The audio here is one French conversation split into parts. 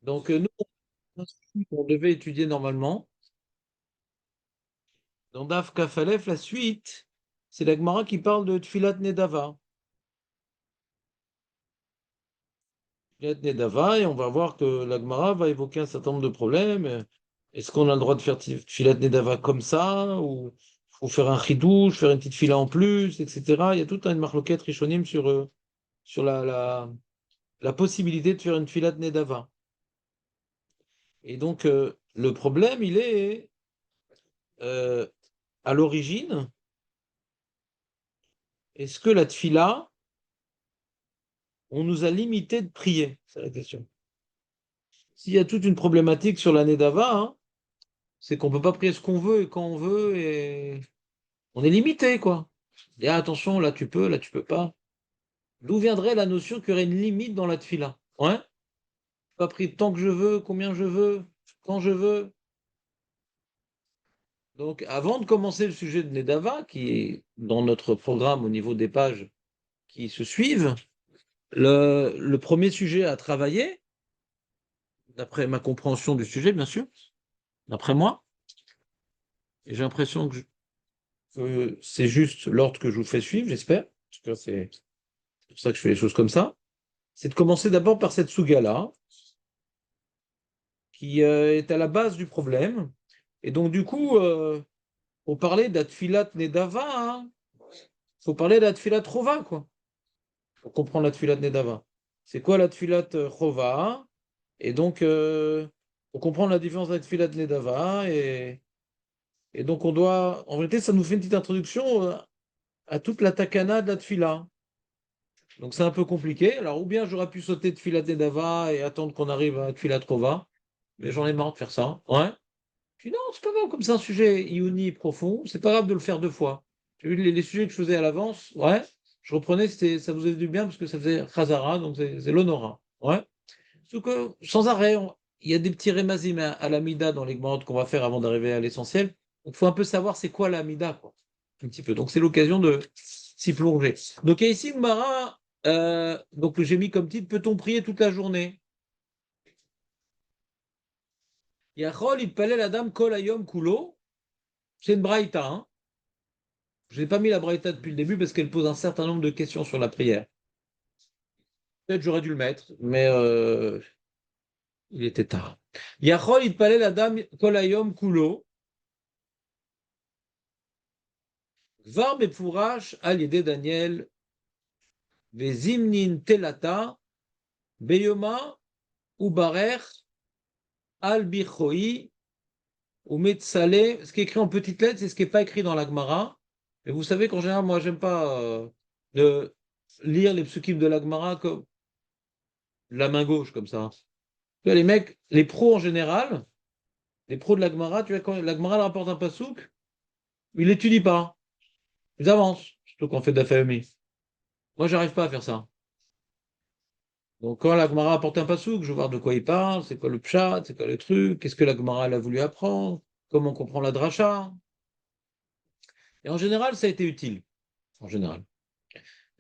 Donc, nous, on devait étudier normalement. Dans Daf Kafalef, la suite, c'est la Gemara qui parle de Tfilat Nedava. Tfilat Nedava, et on va voir que la Gemara va évoquer un certain nombre de problèmes. Est-ce qu'on a le droit de faire Tfilat Nedava comme ça, ou faut faire un chidouche, faire une petite fila en plus, etc. Il y a toute une marloquette rishonim sur la possibilité de faire une Tfilat Nedava. Et donc, le problème, il est euh, à l'origine, est-ce que la Tfila, on nous a limité de prier? C'est la question. S'il y a toute une problématique sur l'année d'Ava, hein, c'est qu'on ne peut pas prier ce qu'on veut et quand on veut, et on est limité, quoi. Et attention, là tu peux pas. D'où viendrait la notion qu'il y aurait une limite dans la tfila? Ouais? Pas prier tant que je veux, combien je veux, quand je veux. Donc, avant de commencer le sujet de Nedava, qui est dans notre programme au niveau des pages qui se suivent, le premier sujet à travailler, d'après ma compréhension du sujet, bien sûr, d'après moi, et j'ai l'impression que c'est juste l'ordre que je vous fais suivre, j'espère. En tout cas, c'est pour ça que je fais les choses comme ça. C'est de commencer d'abord par cette Suga-là, qui est à la base du problème. Et donc, du coup, pour parler d'Atfilat Nedava, hein, faut parler d'Atfilat Chova, quoi, pour comprendre l'Atfilat Nedava. C'est quoi l'Atfilat Chova? Et donc, pour comprendre la différence d'Atfilat Nedava, et donc on doit, en réalité, ça nous fait une petite introduction à toute la takana de la tfila. Donc c'est un peu compliqué. Alors, ou bien j'aurais pu sauter de Tfilat Nedava et attendre qu'on arrive à Tfilat Rova, mais j'en ai marre de faire ça. Ouais. Puis non, c'est pas grave, comme c'est un sujet ioni profond, c'est pas grave de le faire deux fois. J'ai vu les sujets que je faisais à l'avance, ouais, je reprenais, ça vous faisait du bien parce que ça faisait Khazara, donc c'est l'honora. Ouais. Sauf que, sans arrêt, il y a des petits rémazim à l'amida dans les gmarottes qu'on va faire avant d'arriver à l'essentiel. Donc il faut un peu savoir c'est quoi l'amida, quoi. Un petit peu. Donc c'est l'occasion de s'y plonger. Donc ici, Mara, donc j'ai mis comme titre, peut-on prier toute la journée? Yachol, il la dame kol hayom kulo. C'est une braïta, hein. Je n'ai pas mis la braïta depuis le début parce qu'elle pose un certain nombre de questions sur la prière. Peut-être j'aurais dû le mettre, mais il était tard. Yachol, il la dame kol hayom kulo. Var mepurash al yede Daniel vezimnin telata beyoma ubarer al bichoi ou metzale. Ce qui est écrit en petites lettres, c'est ce qui n'est pas écrit dans la Gemara. Et vous savez qu'en général, moi, j'aime pas de lire les psukim de la Gemara comme la main gauche, comme ça. Tu vois, les mecs, les pros en général, les pros de la Gemara, tu vois, quand la Gemara rapporte un pasouk, ils l'étudient pas. Ils avancent, surtout qu'on fait de la famille. Moi, j'arrive pas à faire ça. Donc, quand la Gemara apporte un passouk, je veux voir de quoi il parle, c'est quoi le pshat, c'est quoi le truc, qu'est-ce que la Gemara elle a voulu apprendre, comment on comprend la dracha. Et en général, ça a été utile. En général.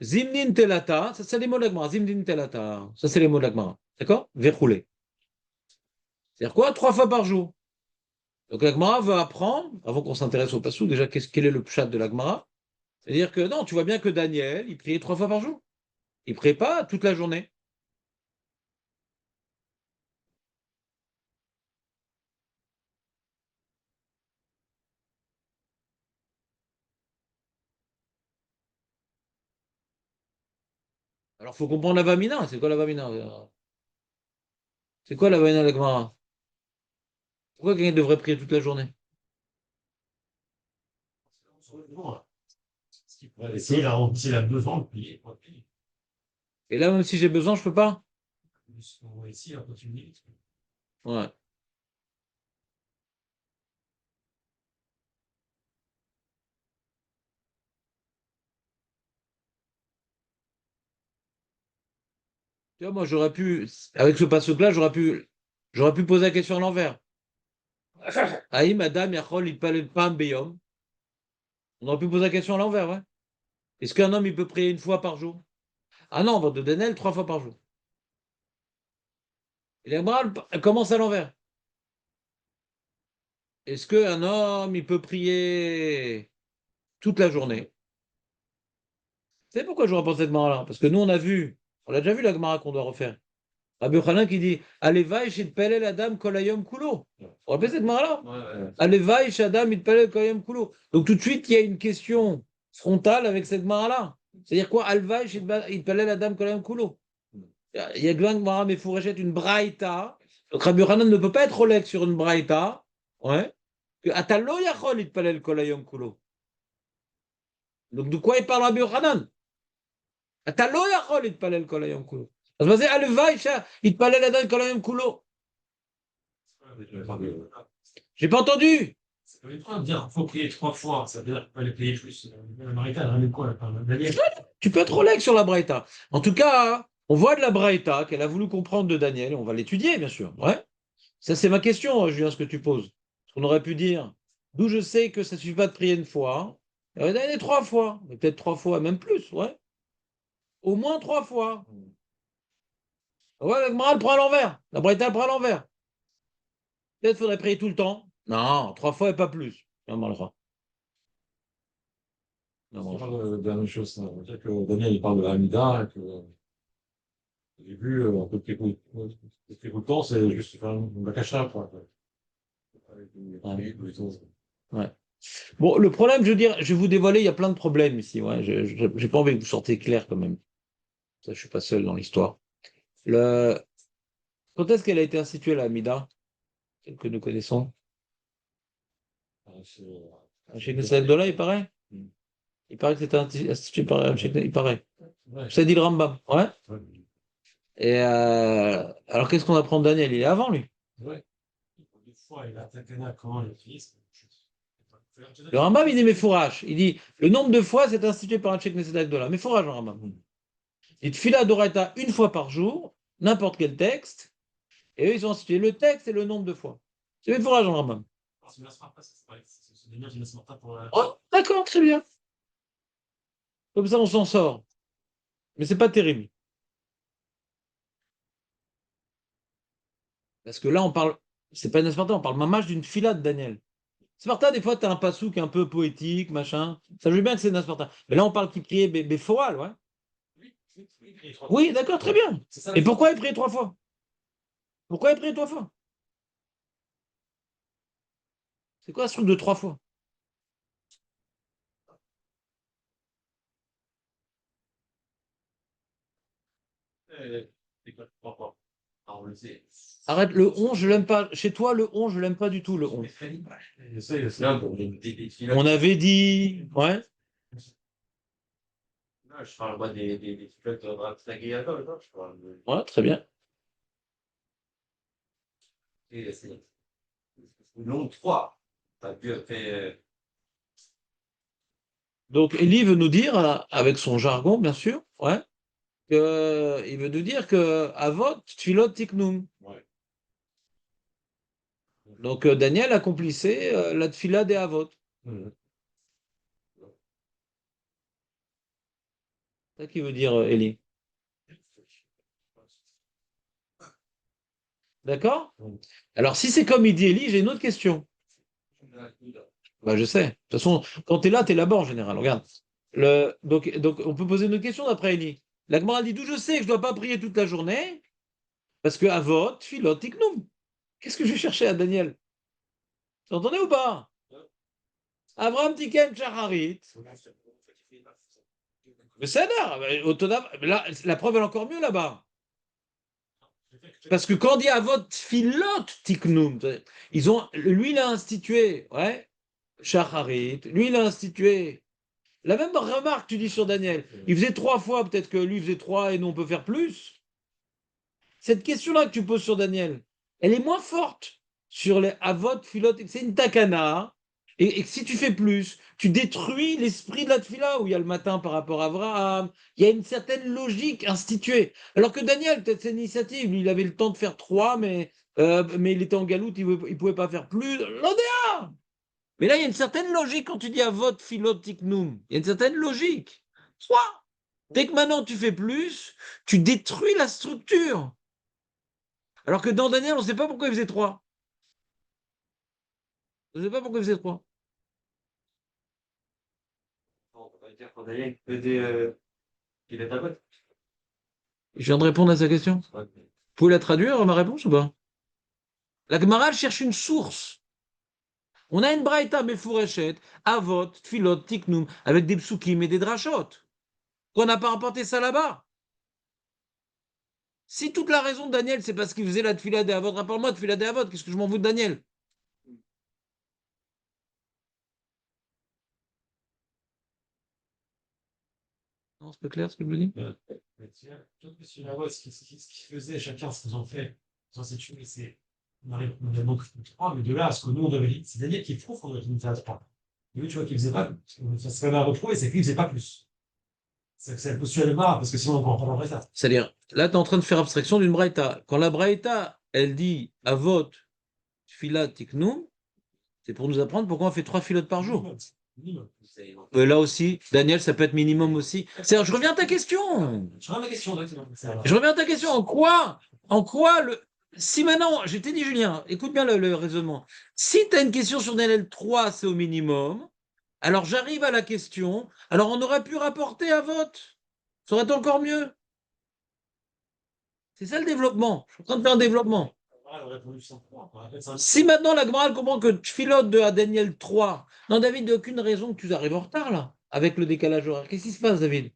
Zimnin telata, ça c'est les mots de la Gemara. Zimnin telata, ça c'est les mots de la Gemara. D'accord? Verroulé. C'est-à-dire quoi? Trois fois par jour. Donc la Gemara veut apprendre, avant qu'on s'intéresse au passouk, déjà, quel est le pshat de la Gemara? C'est-à-dire que non, tu vois bien que Daniel, il priait trois fois par jour. Il ne priait pas toute la journée. Alors, il faut comprendre la Vamina. C'est quoi la Vamina? C'est quoi la Vamina de la Gemara? Pourquoi quelqu'un devrait prier toute la journée? S'il a besoin de payer, il va payer. Et là, même si j'ai besoin, je peux pas? Ici, il a continué. Ouais. Tu vois, moi, j'aurais pu, avec ce passe-là, j'aurais pu poser la question à l'envers. Aïe, madame, yachol, il parle pas beyom. On aurait pu poser la question à l'envers, ouais. Est-ce qu'un homme, il peut prier une fois par jour? Ah non, on va de Denel, trois fois par jour. Et la Gemara, elle commence à l'envers. Est-ce qu'un homme, il peut prier toute la journée? Vous savez pourquoi je repense cette Gemara-là? Parce que nous, on a déjà vu la Gemara qu'on doit refaire. Rabbi Yochanan qui dit Alevaï shitpelel adam kolayom kulo. Vous vous rappelez cette Gemara-là? Alevaï shadam itpelel kolayom kulo. Donc tout de suite, il y a une question frontale avec cette Gemara-là. C'est-à-dire quoi? Alvaï shitpelel adam kolayom kulo. Il y a Glan Gemara Mefourachet, une braïta. Donc Rabbi Yochanan ne peut pas être Rolex sur une braïta. Ouais. Que Atalo yachol itpelel kolayom kulo. Donc de quoi il parle Rabbi Yochanan? אתה לא יכול להתפלל כל היום כולו. אז מה זה הלוואי שיתפלל עדיין כל היום כולו? J'ai pas entendu. Ça veut dire qu'il faut prier 3 fois. Ça veut dire qu'il fallait prier plus. La Marita, elle ramène quoi? Elle parle Daniel. Tu peux être Rolex sur la Braïta. En tout cas, on voit de la Braïta qu'elle a voulu comprendre de Daniel. On va l'étudier, bien sûr. Ouais. Ça, c'est ma question, Julien, ce que tu poses. On aurait pu dire, d'où je sais que ça ne suffit pas de prier une fois. Il y en a 3 fois. Mais peut-être 3 fois, même plus. Ouais. Au moins 3 fois. Ouais, la Gemara, elle prend à l'envers. La Braïta, elle prend à l'envers. Peut-être qu'il faudrait prier tout le temps. Non, 3 fois et pas plus. Non, non, non. On parle de la même chose. Ça veut dire que Daniel, il parle de l'Amida, et que j'ai vu un peu plus de temps, c'est juste une bakasha, quoi. Ouais. Bon, le problème, je veux dire, je vais vous dévoiler, il y a plein de problèmes ici. Ouais. Je n'ai pas envie que vous sortiez clair quand même. Ça, je suis pas seul dans l'histoire. Le... Quand est-ce qu'elle a été instituée, la Hamida, celle que nous connaissons? Chez Knesset Agdola, il paraît? Il paraît que c'était institué par il paraît. Ça dit le Rambam. Ouais. Et alors, qu'est-ce qu'on apprend de Daniel? Il est avant, lui. Ouais. Une fois, il a attaqué comment le fils. Le Rambam, il dit Mefourash. Il dit le nombre de fois, c'est institué par un Cheikh Knesset Agdola. Mefourash, le Rambam. Il te file à Doraita une fois par jour, n'importe quel texte, et eux, ils ont institué le texte et le nombre de fois. C'est Mefourash, le Rambam. Oh, d'accord, très bien. Comme ça, on s'en sort. Mais c'est pas terrible. Parce que là, on parle, c'est pas une Sparta, on parle mamache d'une fila de Daniel. Sparta, des fois, tu as un passouk un peu poétique, machin. Ça veut bien que c'est une Sparta. Mais là, on parle qu'il priait Béfoal, ouais. Oui, d'accord, très bien. Et pourquoi il priait 3 fois? Pourquoi il priait 3 fois? C'est quoi ce truc de 3 fois? Arrête, le 11, je l'aime pas. Chez toi, le 11, je l'aime pas du tout, le 11. On avait dit. Ouais. Je parle pas des trucs de Ratzlagiadol, je parle de. Ouais, très bien. Non, 3. T'as pu faire. Donc, Elie veut nous dire, avec son jargon, bien sûr, ouais, il veut nous dire que Avot, Tfilot, Tiknum. Ouais. Donc, Daniel accomplissait la Tfila des Avot. C'est ça qu'il veut dire, Elie. D'accord? Alors, si c'est comme il dit Elie, j'ai une autre question. Bah, je sais. De toute façon, quand tu es là-bas en général. Regarde. Donc, on peut poser une autre question d'après Elie. La Gemara dit d'où je sais que je ne dois pas prier toute la journée, parce que Avot, Tfilot, Tiknum. Qu'est-ce que je vais chercher à Daniel? Vous entendez ou pas? Abraham Tiken Shacharit. Mais c'est là, la preuve est encore mieux là-bas. Parce que quand on dit Avot Filot Tiknum, lui, il a institué, ouais, Shacharit, lui, il a institué. La même remarque, tu dis sur Daniel. Il faisait 3 fois, peut-être que lui faisait 3 et nous, on peut faire plus. Cette question-là que tu poses sur Daniel, elle est moins forte sur les Avot Filot. C'est une takana. Et que si tu fais plus, tu détruis l'esprit de la tfila où il y a le matin par rapport à Abraham. Il y a une certaine logique instituée. Alors que Daniel, peut-être c'est une initiative, lui, il avait le temps de faire 3, mais il était en galoute, il ne pouvait pas faire plus. L'ODA. Mais là, il y a une certaine logique quand tu dis avot philotiknum. Il y a une certaine logique. 3. Dès que maintenant tu fais plus, tu détruis la structure. Alors que dans Daniel, on ne sait pas pourquoi il faisait 3. On ne sait pas pourquoi il faisait 3. On va dire qu'on a qu'il est à vote. Je viens de répondre à sa question. Ouais. Vous pouvez la traduire, ma réponse, ou pas? La Gemara elle cherche une source. On a une braïta mefureshet, avot, tfilot, tiknum, avec des psukim et des drachot. Qu'on n'a pas rapporté ça là-bas. Si toute la raison de Daniel, c'est parce qu'il faisait la tfila des avot, rapporte-moi tfila des avot, qu'est-ce que je m'en fous de Daniel? Non, c'est pas clair ce que je veux dire? Mais tiens, peut-être que si la voix, ce qu'ils faisaient, chacun ce qu'ils ont fait, dans cette tuerie, c'est. On a donc 3, mais de là à ce que nous on devait dire, c'est Daniel qui prouve qu'on devait limiter à 3. Et lui, tu vois, qu'il faisait pas, ça se fait à retrouver, c'est qu'il faisait pas plus. C'est le postulat de Mara, parce que sinon on ne comprend pas le vrai ça. C'est-à-dire, là, tu es en train de faire abstraction d'une braïta. Quand la braïta, elle dit avot, tfila, tiknum, c'est pour nous apprendre pourquoi on fait 3 filotes par jour. Là aussi, Daniel, ça peut être minimum aussi. C'est-à-dire, je reviens à ta question. Je reviens à ma question, Je reviens à ta question. En quoi le. Si maintenant, je t'ai dit, Julien, écoute bien le raisonnement. Si tu as une question sur Daniel 3, c'est au minimum. Alors j'arrive à la question. Alors on aurait pu rapporter à vote. Ça aurait été encore mieux. C'est ça le développement. Je suis en train de faire un développement. Si maintenant la Gemara comprend que tu filotes de à Daniel 3, non David, il n'y a aucune raison que tu arrives en retard là, avec le décalage horaire. Qu'est-ce qui se passe, David?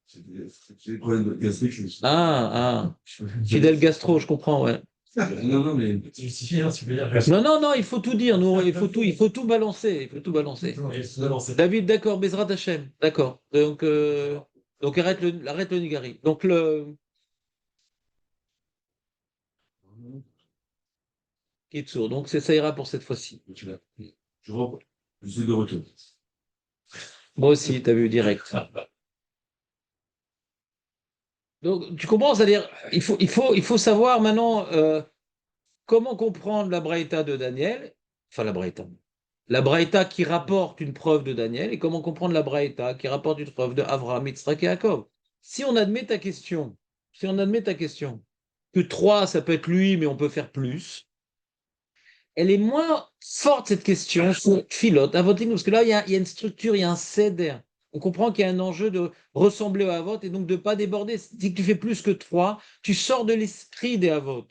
C'est des problèmes gastriques. Ah, fidèle gastro, je comprends, ouais. Non, non, mais. C'est justifié, hein, tu peux dire. Non, il faut tout dire, nous, il faut tout balancer, il faut tout balancer. David, d'accord, Bezrat Hachem, d'accord. Donc arrête le Nigari. Donc Kitsour, donc ça ira pour cette fois-ci. Je suis de retour. Moi aussi, tu as vu direct. Donc tu comprends, c'est-à-dire, il faut savoir maintenant comment comprendre la Braïta de Daniel, enfin la Braïta qui rapporte une preuve de Daniel, et comment comprendre la Braïta qui rapporte une preuve de Avraham, Yitzhak et Jacob. Si on admet ta question, que 3, ça peut être lui, mais on peut faire plus, elle est moins forte, cette question, sur Philote, Avotinu, parce que là, il y a une structure, il y a un céder. On comprend qu'il y a un enjeu de ressembler au Avot et donc de ne pas déborder. Si tu fais plus que 3, tu sors de l'esprit des Avot.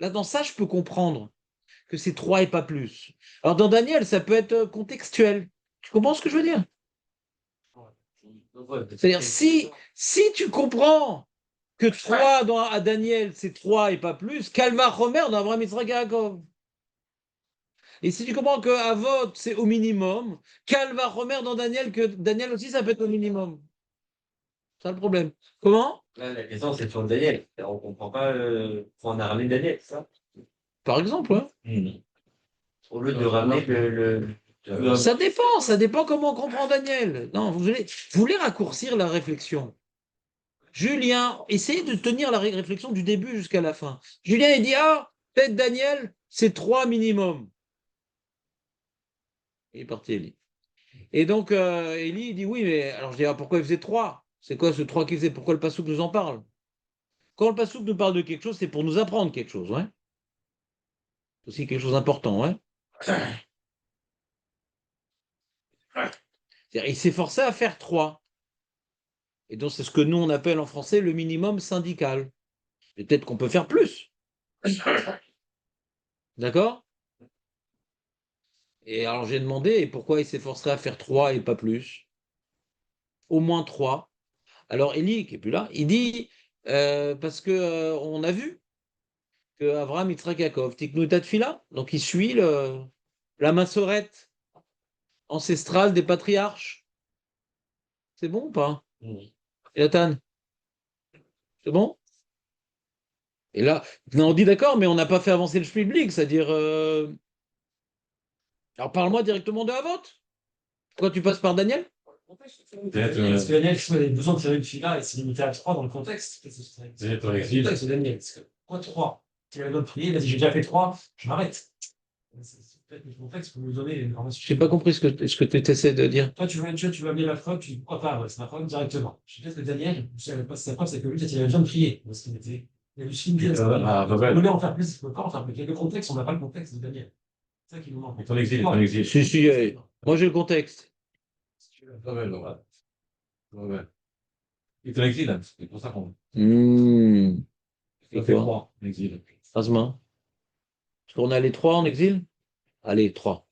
Là, dans ça, je peux comprendre que c'est 3 et pas plus. Alors, dans Daniel, ça peut être contextuel. Tu comprends ce que je veux dire? C'est-à-dire, si tu comprends que 3 à Daniel, c'est 3 et pas plus, Kalma Romer dans Abraham Yitzhak et Yaakov. Et si tu comprends que Avot, c'est au minimum, Kalva Romer dans Daniel, que Daniel aussi, ça peut être au minimum. C'est ça le problème. Comment? Là, la question, c'est sur Daniel. On ne comprend pas. On a ramené Daniel, c'est ça? Par exemple, ouais. Au lieu de ramener Ça dépend comment on comprend Daniel. Non, vous voulez raccourcir la réflexion. Julien, essayez de tenir la réflexion du début jusqu'à la fin. Julien, il dit, peut-être Daniel, c'est 3 minimum. Il est parti, Eli. Et donc, Eli, il dit, oui, mais alors je dis, pourquoi il faisait 3? C'est quoi ce 3 qu'il faisait? Pourquoi le Passouk nous en parle? Quand le Passouk nous parle de quelque chose, c'est pour nous apprendre quelque chose, ouais. C'est aussi quelque chose d'important, ouais. Il s'est forcé à faire 3. Et donc, c'est ce que nous, on appelle en français le minimum syndical. Peut-être qu'on peut faire plus. D'accord? Et alors, j'ai demandé pourquoi il s'efforcerait à faire 3 et pas plus. Au moins 3. Alors, Eli, qui n'est plus là, il dit, parce que on a vu que Avraham, Yitzhak, Yaakov, Tiknu Tadfila, donc il suit la massorette ancestrale des patriarches. C'est bon ou pas? Et Nathan, c'est bon? Et là, on dit d'accord, mais on n'a pas fait avancer le Schmilblick, c'est-à-dire. Alors parle-moi directement de Havot. Pourquoi tu passes par Daniel? Parce que Daniel, il avait besoin de faire une fila et s'est limité à 3 dans le contexte. C'est dans l'exil. C'est Daniel. Pourquoi 3? Tu avais d'autres prier, vas-y, j'ai déjà fait 3, je m'arrête. C'est peut-être le contexte pour nous donner une information. Je n'ai pas compris ce que tu essaies de dire. Toi, tu veux amener la preuve, tu dis pourquoi pas, c'est ma preuve directement. Je sais peut-être que Daniel, sa preuve, c'est que lui, il avait besoin de prier. Parce qu'il était Il y a le film Diaz. Ah, On Babel. voulait en faire plus, on ne peut pas en faire plus. Il y a le contexte, on n'a pas le contexte de Daniel. C'est ça qui nous manque. Il est en exil, il est en exil. Si, moi j'ai le contexte. Babel, ouais. Ouais. Il est en exil, là. C'est pour ça qu'on. Hmm. Il fait moi, en exil. Asma. Est-ce qu'on a les trois en exil? Allez, trois.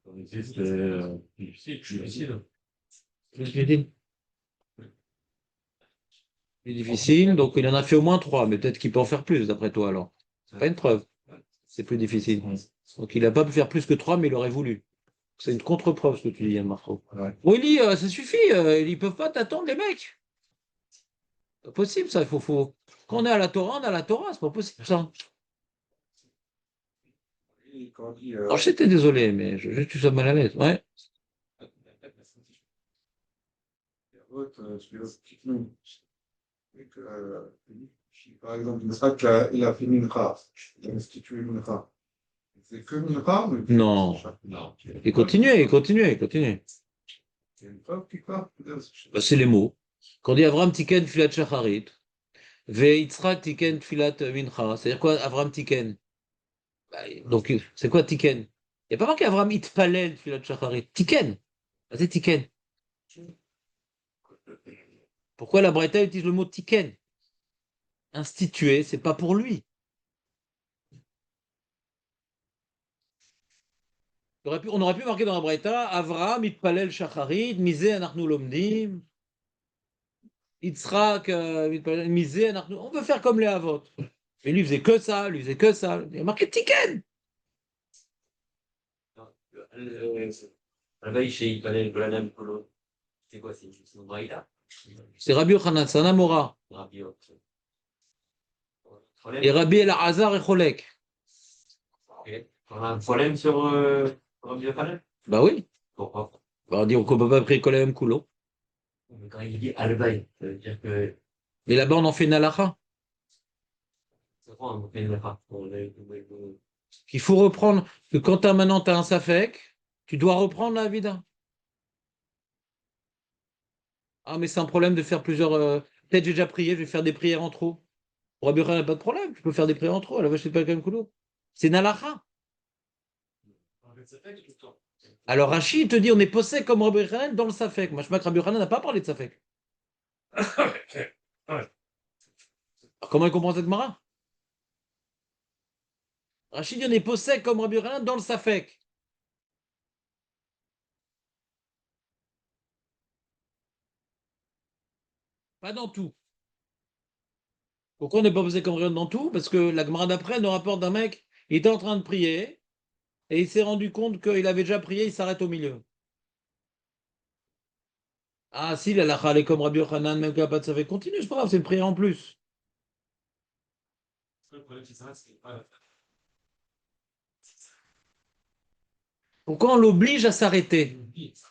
En exil, c'était difficile, difficile. Plus difficile. Plus difficile, donc il en a fait au moins trois, mais peut-être qu'il peut en faire plus, d'après toi, alors. C'est pas une preuve. C'est plus difficile. Donc il n'a pas pu faire plus que trois, mais il aurait voulu. C'est une contre-preuve, ce que tu dis, Yann Marco. Ouais. Willy, ça suffit. Ils peuvent pas t'attendre, les mecs. C'est pas possible, ça. Faut... Quand on est à la Torah, on est à la Torah. C'est pas possible, ça. Alors, j'étais désolé, mais je suis mal à l'aise. Ouais. Par exemple, Isaac, il a fait Mincha, il a institué Mincha. C'est que Mincha ou Non. Non. Et continuez, continuez, continuez. C'est une preuve qui part. Bah, c'est les mots. Quand on dit Avram Tiken Filat Shacharit, Ve Yitzhak Tiken Filat Mincha, c'est-à-dire quoi, Avram Tiken? Bah, donc, c'est quoi Tiken? Il n'y a pas marqué Avram Itpalel Filat Shacharit. Tiken. Ah, c'est Tiken. Pourquoi la Braïta utilise le mot Tiken? Institué, c'est pas pour lui. On aurait pu marquer dans la Braïta Avram Itpalel Shacharit, Misé Anachnu Lomdim, Yitzhak Misé Anachnu. On peut faire comme les Avot. Mais lui, il faisait que ça, lui, il faisait que ça. Il y a marqué Tiken. La veille chez Ipanel, Golanam, Kolo. C'est quoi? C'est une braïda? C'est Rabbi Yochanan, c'est un Amora. Rabbi Yochanan. Et Rabbi El-Hazar et Cholek. Ok. On a un problème sur Rabbi Yochanan? Bah oui. Pourquoi? Bah, on dit qu'on peut pas prier Kolem Kulo. Mais quand il dit Albaï, ça veut dire que Mais là-bas, on en fait une halakha. c'est quoi on fait une erreur? Qu'il faut reprendre, que quand maintenant tu as un safek, tu dois reprendre la vida. Ah, mais c'est un problème de faire plusieurs. Peut-être j'ai déjà prié, je vais faire des prières en trop. Pour Rabbi Yochanan, pas de problème, tu peux faire des prières en trop. À la vache, c'est pas Kolem Kulo. C'est une halakha. Alors Rachid te dit, on est possède comme Rabbi Yochanan dans le safek. Moi, je crois que Rabbi Yochanan n'a pas parlé de safek. Alors, comment il comprend cette mara? Rachid dit, on est possède comme Rabbi Yochanan dans le safek. Pas dans tout. Pourquoi on n'est pas posé comme Rabbi Yochanan dans tout? Parce que la Gemara d'après nous rapporte d'un mec, il était en train de prier et il s'est rendu compte qu'il avait déjà prié, il s'arrête au milieu. Ah si, la lacha, elle est comme Rabbi Yochanan, même qu'il n'y a pas de safek. Continue, c'est pas grave, c'est une prière en plus. Le problème, c'est ça, c'est pas. Pourquoi on l'oblige à s'arrêter?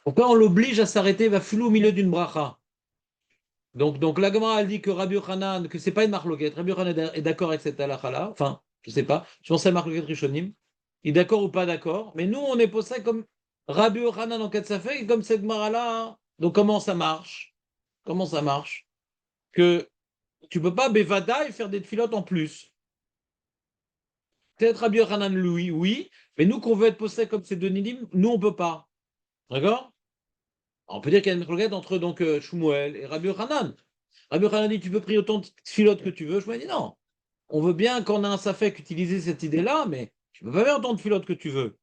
Pourquoi on l'oblige à s'arrêter, va flou au milieu d'une bracha? Donc la Gemara, elle dit que Rabbi Yochanan, que c'est pas une marloquette. Rabbi Yochanan est d'accord avec cette halakha-là. Enfin, je sais pas. Je pense que c'est marloquette Rishonim. Il est d'accord ou pas d'accord. Mais nous, on est posé comme Rabbi Yochanan en Katsafek et comme cette Gemara-là. Hein. Donc comment ça marche? Comment ça marche? Que tu peux pas Bevada et faire des filotes en plus. Peut-être Rabbi Yochanan, lui, oui. Mais nous, qu'on veut être posé comme ces deux Nidim, nous, on peut pas. D'accord? On peut dire qu'il y a une marloquette entre donc Shmuel et Rabbi Yochanan. Rabbi Yochanan dit tu peux prier autant de filotes que tu veux. Je me dis non. On veut bien qu'on a un safek utiliser cette idée-là, mais tu peux pas faire autant de filotes que tu veux.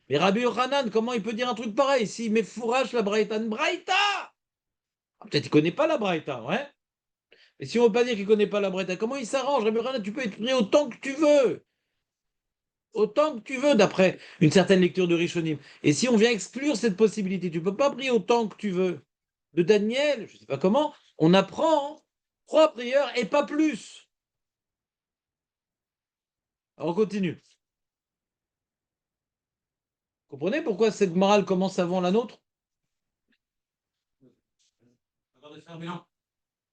Mais Rabbi Yochanan, comment il peut dire un truc pareil? S'il met fourrage la Braïta, une Braïta! Ah, peut-être qu'il connaît pas la Braïta, ouais. Mais si on veut pas dire qu'il connaît pas la Braïta, comment il s'arrange? Rabbi Yochanan, tu peux prier autant que tu veux. Autant que tu veux, d'après une certaine lecture de Rishonim. Et si on vient exclure cette possibilité, tu peux pas prier autant que tu veux. De Daniel, je sais pas comment, on apprend trois prières et pas plus. Alors, on continue. Comprenez pourquoi cette morale commence avant la nôtre? Attendez, fermez-la.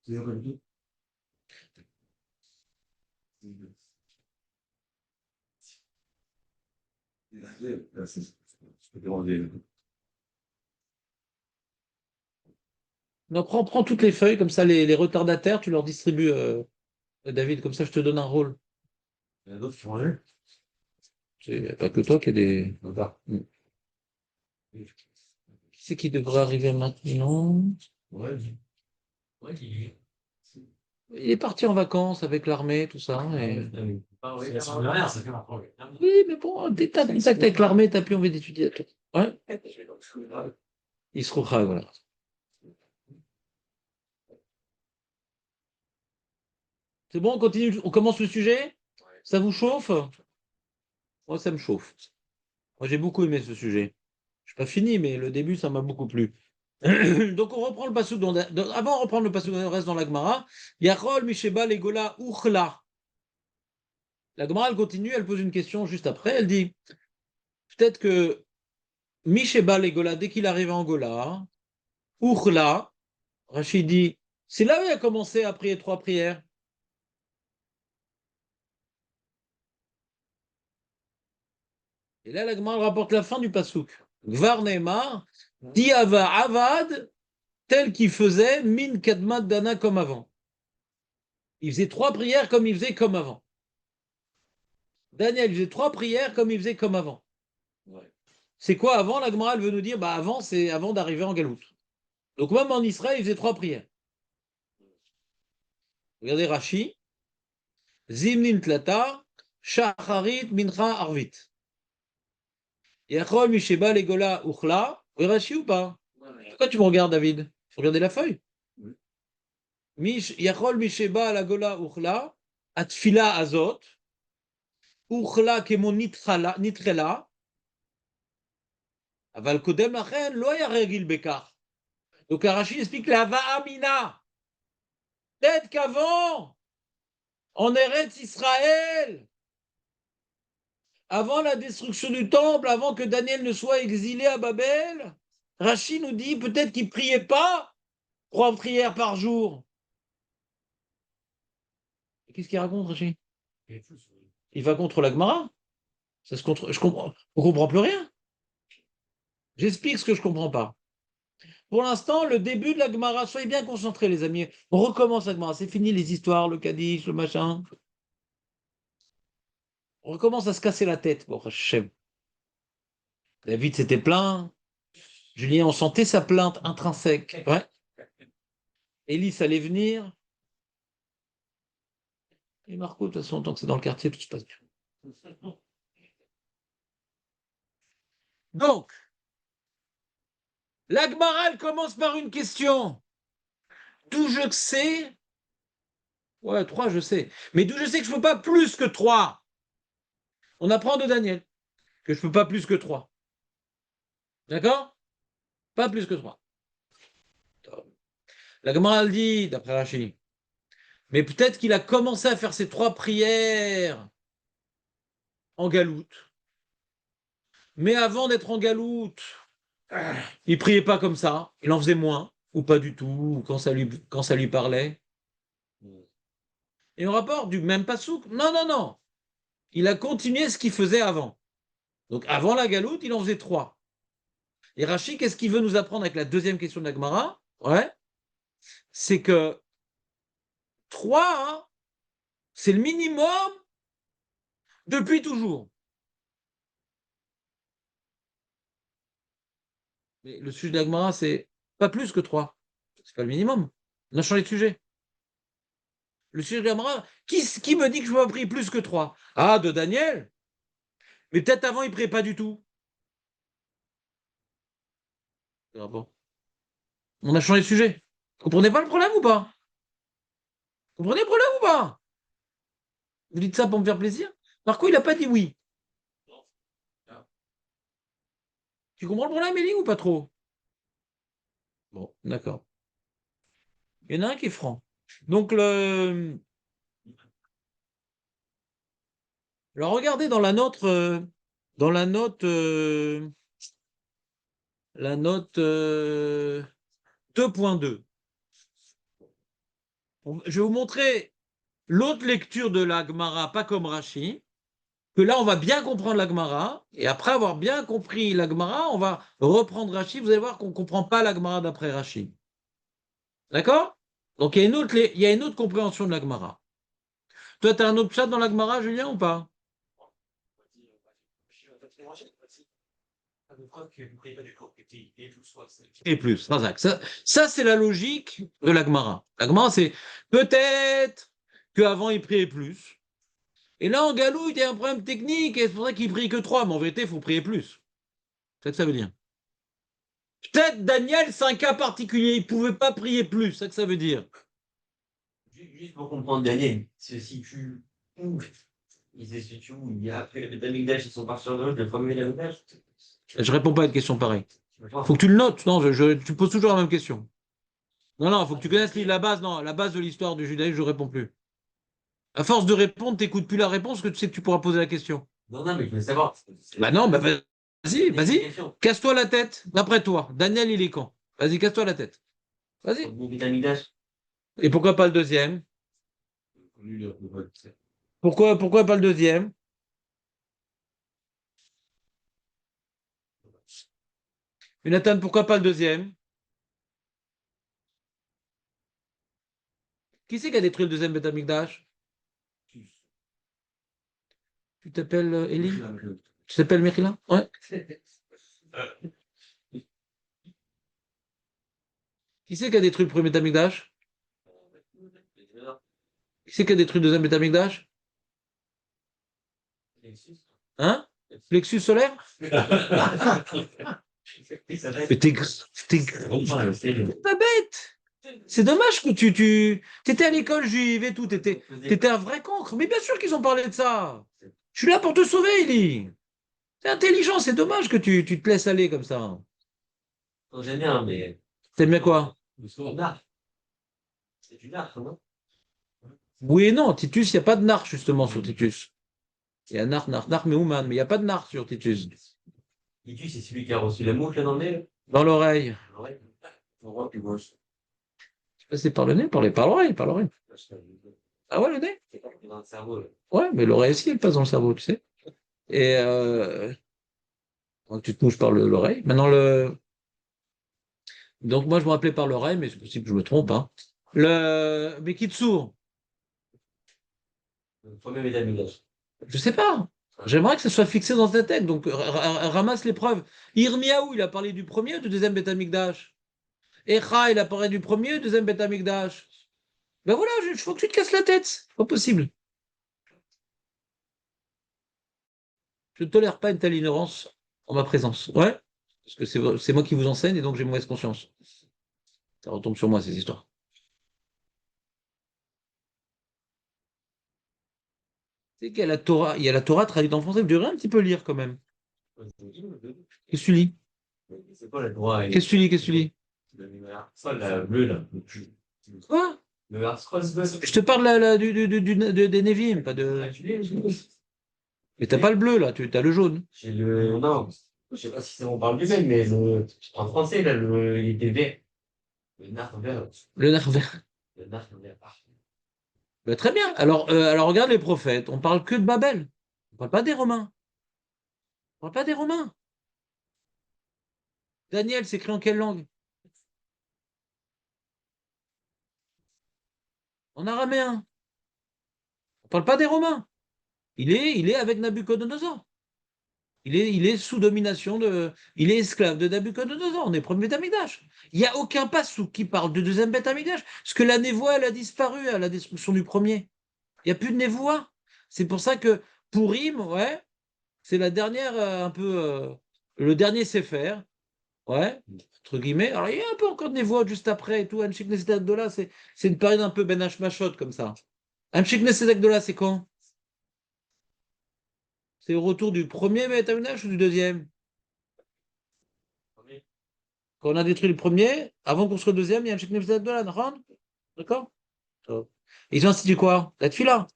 C'est vrai. Je peux demander. Donc, prends toutes les feuilles, comme ça, les retardataires, tu leur distribues, David, comme ça, je te donne un rôle. Il y en a d'autres qui vont aller. C'est pas que toi qui as des. Mm. Qui c'est qui devrait arriver maintenant? Ouais, ouais, Il est parti en vacances avec l'armée, tout ça. Et... Ah oui, c'est la semaine dernière, ça fait maintenant. Oui, mais bon, t'es en contact avec l'armée, t'as plus envie d'étudier. Ouais, il se reprend, voilà. C'est bon, on continue, on commence le sujet? Ça vous chauffe? Moi, ça me chauffe. Moi, j'ai beaucoup aimé ce sujet. Je suis pas fini, mais le début, ça m'a beaucoup plu. Donc, on reprend le passou. Avant de reprendre le passou, on reste dans la Gemara. Yachol, Misheba, Legola, Uchla. La Gemara, elle continue, elle pose une question juste après. Elle dit peut-être que Misheba, Legola, dès qu'il arrive en Gola, Uchla, Rachid dit c'est là où il a commencé à prier 3 prières. Et là, la Gemara rapporte la fin du pasouk. Gvar Neymar, Diava Avad, tel qu'il faisait Min Kadmat Dana comme avant. Il faisait 3 prières comme il faisait comme avant. Daniel faisait 3 prières comme il faisait comme avant. Ouais. C'est quoi avant? La Gemara, elle veut nous dire, bah avant, c'est avant d'arriver en Galoute. Donc même en Israël, il faisait 3 prières. Regardez Rashi. Zimnin Tlata, Shacharit, Mincha, Arvit. Yachol, Misheba, Legola, Uchla. Oui, Rashi ou pas? Pourquoi tu me regardes, David? Faut regarder la feuille. Yachol, Misheba, Legola, Uchla. Atfila, Azot. Uchla, Kemon, Nitrela. Aval Kodem Lachen, Lo Yaregil Bekar. Donc Arashi explique la Va'amina. Peut-être qu'avant, en Eretz Israël, avant la destruction du temple, avant que Daniel ne soit exilé à Babel, Rashi nous dit peut-être qu'il ne priait pas 3 prières par jour. Qu'est-ce qu'il raconte, Rashi? Il va contre la Gemara. Je comprends. On ne comprend plus rien. J'explique ce que je ne comprends pas. Pour l'instant, le début de la Gemara, soyez bien concentrés, les amis. On recommence la Gemara. C'est fini les histoires, le Kaddish, le machin. On recommence à se casser la tête. Bon, Hachem. David s'était plaint. Julien, on sentait sa plainte intrinsèque. Ouais. Élise allait venir. Et Marco, de toute façon, tant que c'est dans le quartier, tout se passe bien. Donc, la Gemara, elle commence par une question. D'où je sais. Ouais, 3, je sais. Mais d'où je sais que je ne peux pas plus que 3. On apprend de Daniel que je ne peux pas plus que 3. D'accord? Pas plus que 3. La Gemara, elle dit, d'après Rachid, mais peut-être qu'il a commencé à faire ces 3 prières en galoute. Mais avant d'être en galoute, il priait pas comme ça. Il en faisait moins, ou pas du tout, ou quand ça lui parlait. Et on rapporte du même passouk. Non, non, non. Il a continué ce qu'il faisait avant. Donc avant la galoute, il en faisait 3. Et Rachid, qu'est-ce qu'il veut nous apprendre avec la deuxième question de la Gemara? Ouais. C'est que 3, hein, c'est le minimum depuis toujours. Mais le sujet de la Gemara, c'est pas plus que 3. C'est pas le minimum. On a changé de sujet. Le sujet de la Gemara, qui me dit que je ne peux pas prier plus que 3? Ah, de Daniel. Mais peut-être avant, il ne priait pas du tout. Ah bon. On a changé de sujet. Vous comprenez pas le problème ou pas? Vous comprenez le problème ou pas? Vous dites ça pour me faire plaisir? Marco, il n'a pas dit oui. Tu comprends le problème, Élie, ou pas trop? Bon, d'accord. Il y en a un qui est franc. Donc, alors, regardez dans la note, dans la note 2.2. Je vais vous montrer l'autre lecture de la Gemara, pas comme Rashi, que là, on va bien comprendre la Gemara, et après avoir bien compris la Gemara, on va reprendre Rashi. Vous allez voir qu'on ne comprend pas la Gemara d'après Rashi. D'accord? Donc, il y a une autre compréhension de la Gemara. Toi, tu as un autre chat dans la Gemara, Julien, ou pas? Et plus, Razak. Ça c'est la logique de la Gemara. La Gemara, c'est peut-être qu'avant, il priait plus. Et là, en Galou, il y a un problème technique, et c'est pour ça qu'il prie que 3, mais en vérité, il faut prier plus. C'est ça que ça veut dire. Peut-être Daniel, c'est un cas particulier, il ne pouvait pas prier plus, c'est ça que ça veut dire. Juste pour comprendre Daniel, se situe où? Il se situe où? Il y a après le Betamikdash, ils sont partis sur le premier Betamikdash. Je réponds pas à une question pareille. Faut que tu le notes. Non, tu poses toujours la même question. Non, non, il faut que tu connaisses la base, non, la base de l'histoire du judaïsme, je ne réponds plus. À force de répondre, tu n'écoutes plus la réponse, que tu sais que tu pourras poser la question. Non, non, mais je veux savoir. Bah non, bah vas-y, casse-toi la tête, d'après toi. Daniel, il est quand? Vas-y, casse-toi la tête. Vas-y. Betamikdash. Et pourquoi pas le deuxième? Pourquoi pas le deuxième? Jonathan, pourquoi pas le deuxième? Qui c'est qui a détruit le deuxième Beth Amikdash? Tu t'appelles Eli? Tu t'appelles Mechila? Ouais. Qui c'est qui a détruit le premier Beth Amikdash? Qui c'est qui a détruit le deuxième Beth Amikdash? Hein? Plexus solaire? Mais t'es pas bête! C'est dommage que tu étais à l'école juive et tout, t'étais un vrai cancre. Mais bien sûr qu'ils ont parlé de ça. Je suis là pour te sauver, Eli. T'es intelligent, c'est dommage que tu te laisses aller comme ça. J'aime bien, mais. T'aimes bien quoi? C'est art. C'est une art, non? Oui et non, Titus, il n'y a pas de nar justement sur Titus. Il y a nar, mais Ouman, mais il n'y a pas de nar sur Titus. Titus, c'est celui qui a reçu la mouche là dans le nez? Dans l'oreille. Ouais. On voit plus moche. Tu passais par le nez, par l'oreille, par l'oreille. Ah ouais, le nez? C'est pas dans le cerveau, là. Ouais, mais l'oreille aussi, elle passe dans le cerveau, tu sais. Et donc, tu te mouches par l'oreille. Maintenant, donc moi, je me rappelais par l'oreille, mais c'est possible que je me trompe. Hein. Mais Kitsour, Le premier Betamikdash. je sais pas. J'aimerais que ça soit fixé dans ta tête. Donc, ramasse les preuves. Irmiaou, il a parlé du premier ou du deuxième Beth Amikdash? Echa, il a parlé du premier ou du deuxième Beth Amikdash? Ben voilà, il faut que tu te casses la tête. C'est pas possible. Je ne tolère pas une telle ignorance en ma présence. Ouais, parce que c'est moi qui vous enseigne et donc j'ai mauvaise conscience. Ça retombe sur moi, ces histoires. Tu sais qu'il y a la Torah, il y a la Torah traduite en français, vous devriez un petit peu lire quand même. Qu'est-ce que tu lis? C'est quoi la droite? Qu'est-ce que tu lis? Qu'est-ce que tu lis? Ça, la bleue, là. Quoi? Le Harscross. Je te parle des Nevi'im, pas de. Mais t'as pas le bleu là, tu as le jaune. J'ai le. Non, je sais pas si on parle du même, mais en français, là, il était vert. Le nard vert. Le nar vert. Le nard vert. Ben, très bien. Alors regarde les prophètes, on parle que de Babel. On parle pas des Romains. On parle pas des Romains. Daniel, c'est écrit en quelle langue? En araméen. On parle pas des Romains. Il est avec Nabucodonosor. Il est sous domination il est esclave de Nabucodonosor. On est premier Beth Amikdash. Il n'y a aucun passou qui parle de deuxième Beth Amikdash. Parce que la névoie, elle a disparu à la destruction du premier. Il n'y a plus de névoie. C'est pour ça que Pourim, ouais, c'est la dernière, le dernier Sefer. Ouais, entre guillemets. Alors, il y a un peu encore de névoie juste après et tout. Anshik Neset Agdola, c'est une période un peu Ben Hashmashot comme ça. Anshik Neset Agdola, c'est quand? C'est au retour du premier Beth Amikdash ou du deuxième? Quand on a détruit le premier, avant qu'on se le deuxième, il y a un Anshik Neset Agdola, d'accord? Ils ont institué quoi? La Tfila.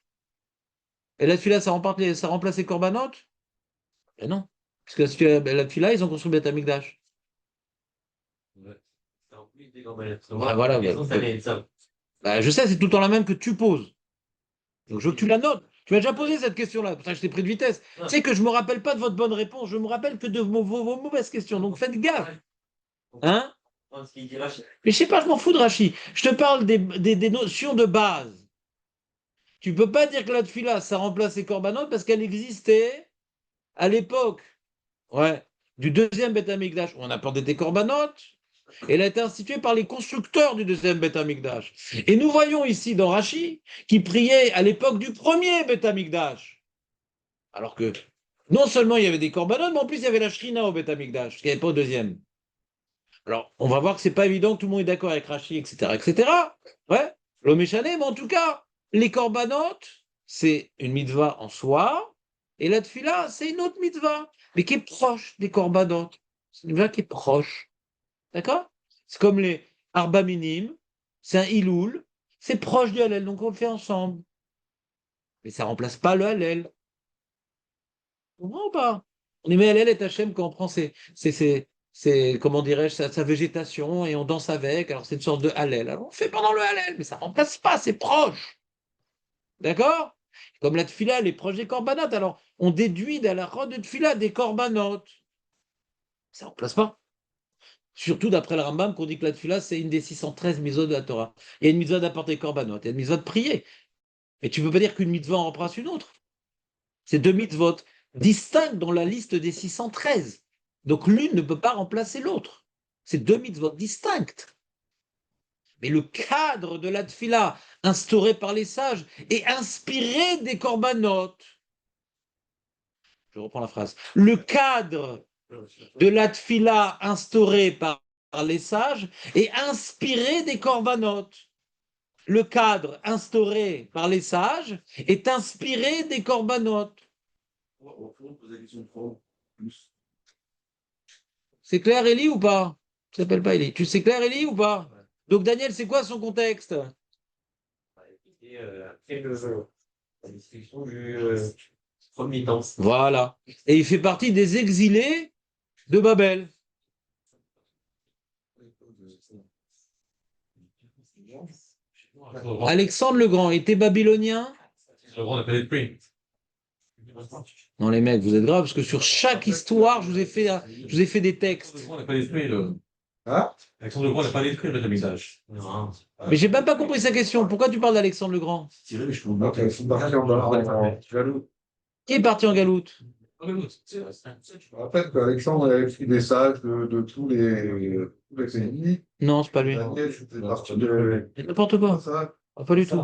Et la Tfila, ça remplace les Korbanot? Ben non. Parce que la Tfila, ils ont construit Beth Amikdash. Ah, voilà, bah, je sais, c'est tout le temps la même que tu poses. Donc, je veux que tu la notes. Tu m'as déjà posé cette question-là, pour ça que je t'ai pris de vitesse. Tu sais que je ne me rappelle pas de votre bonne réponse, je me rappelle que de vos mauvaises questions. Donc, faites gaffe. Hein? Ce qu'il dit Rachid. Mais je sais pas, je m'en fous de Rachi. Je te parle des notions de base. Tu peux pas dire que la tfila, ça remplace les corbanotes parce qu'elle existait à l'époque, ouais, du deuxième Beth Amikdash. On apportait des corbanotes. Elle a été instituée par les constructeurs du deuxième Beth Amikdash. Et nous voyons ici dans Rachi qui priait à l'époque du premier Beth Amikdash. Alors que non seulement il y avait des corbanotes, mais en plus il y avait la Shrina au Beth Amikdash, qui n'y avait pas au deuxième. Alors, on va voir que c'est pas évident, tout le monde est d'accord avec Rachi, etc., etc. Ouais, l'homme est chané, mais en tout cas, les corbanotes, c'est une mitzvah en soi, et la tfila, c'est une autre mitzvah, mais qui est proche des corbanotes. C'est une mitzvah qui est proche. D'accord? C'est comme les arba minim, c'est un iloul, c'est proche du hallel, donc on le fait ensemble. Mais ça remplace pas le hallel. On comprend ou pas? On met hallel et Hachem quand on prend comment dirais-je, sa végétation et on danse avec, alors c'est une sorte de hallel. Alors on fait pendant le hallel, mais ça remplace pas, c'est proche. D'accord? Comme la tfila, elle est proche des corbanotes, alors on déduit de la robe de tfila des corbanotes. Ça remplace pas. Surtout d'après le Rambam, qu'on dit que la tfila, c'est une des 613 mitzvot de la Torah. Il y a une mitzvah d'apporter corbanotes, il y a une mitzvah de prier. Mais tu ne peux pas dire qu'une mitzvah en remplace une autre. C'est deux mitzvot distinctes dans la liste des 613. Donc l'une ne peut pas remplacer l'autre. C'est deux mitzvot distinctes. Mais le cadre de la tfila instauré par les sages est inspiré des corbanotes. Je reprends la phrase. Le cadre de la tfila instauré par les sages est inspiré des corbanotes. Le cadre instauré par les sages est inspiré des corbanotes. On peut poser la question de quoi plus. C'est clair, Élie, ou pas? Tu s'appelles pas Élie. Tu sais clair, Élie, ou pas? Donc, Daniel, c'est quoi son contexte? Et après la destruction du premier temps. Voilà. Et il fait partie des exilés de Babel. Alexandre le Grand était babylonien? Le grand appelé le Prince. Non, les mecs, vous êtes graves, parce que sur chaque histoire, je vous ai fait des textes. Le grand n'a pas l'esprit, le. Hein? Alexandre le Grand n'a pas l'esprit, le Betamikdash. Non. Mais j'ai même pas compris sa question. Pourquoi tu parles d'Alexandre le Grand? Tiré, mais je peux Donc, ils sont partis en jaloux. Qui est parti en galoute? Je me rappelle qu'Alexandre a écrit des sages de tous les pays. Non, c'est pas lui. Daniel, c'était parti de N'importe quoi. ça. Ah, pas du tout.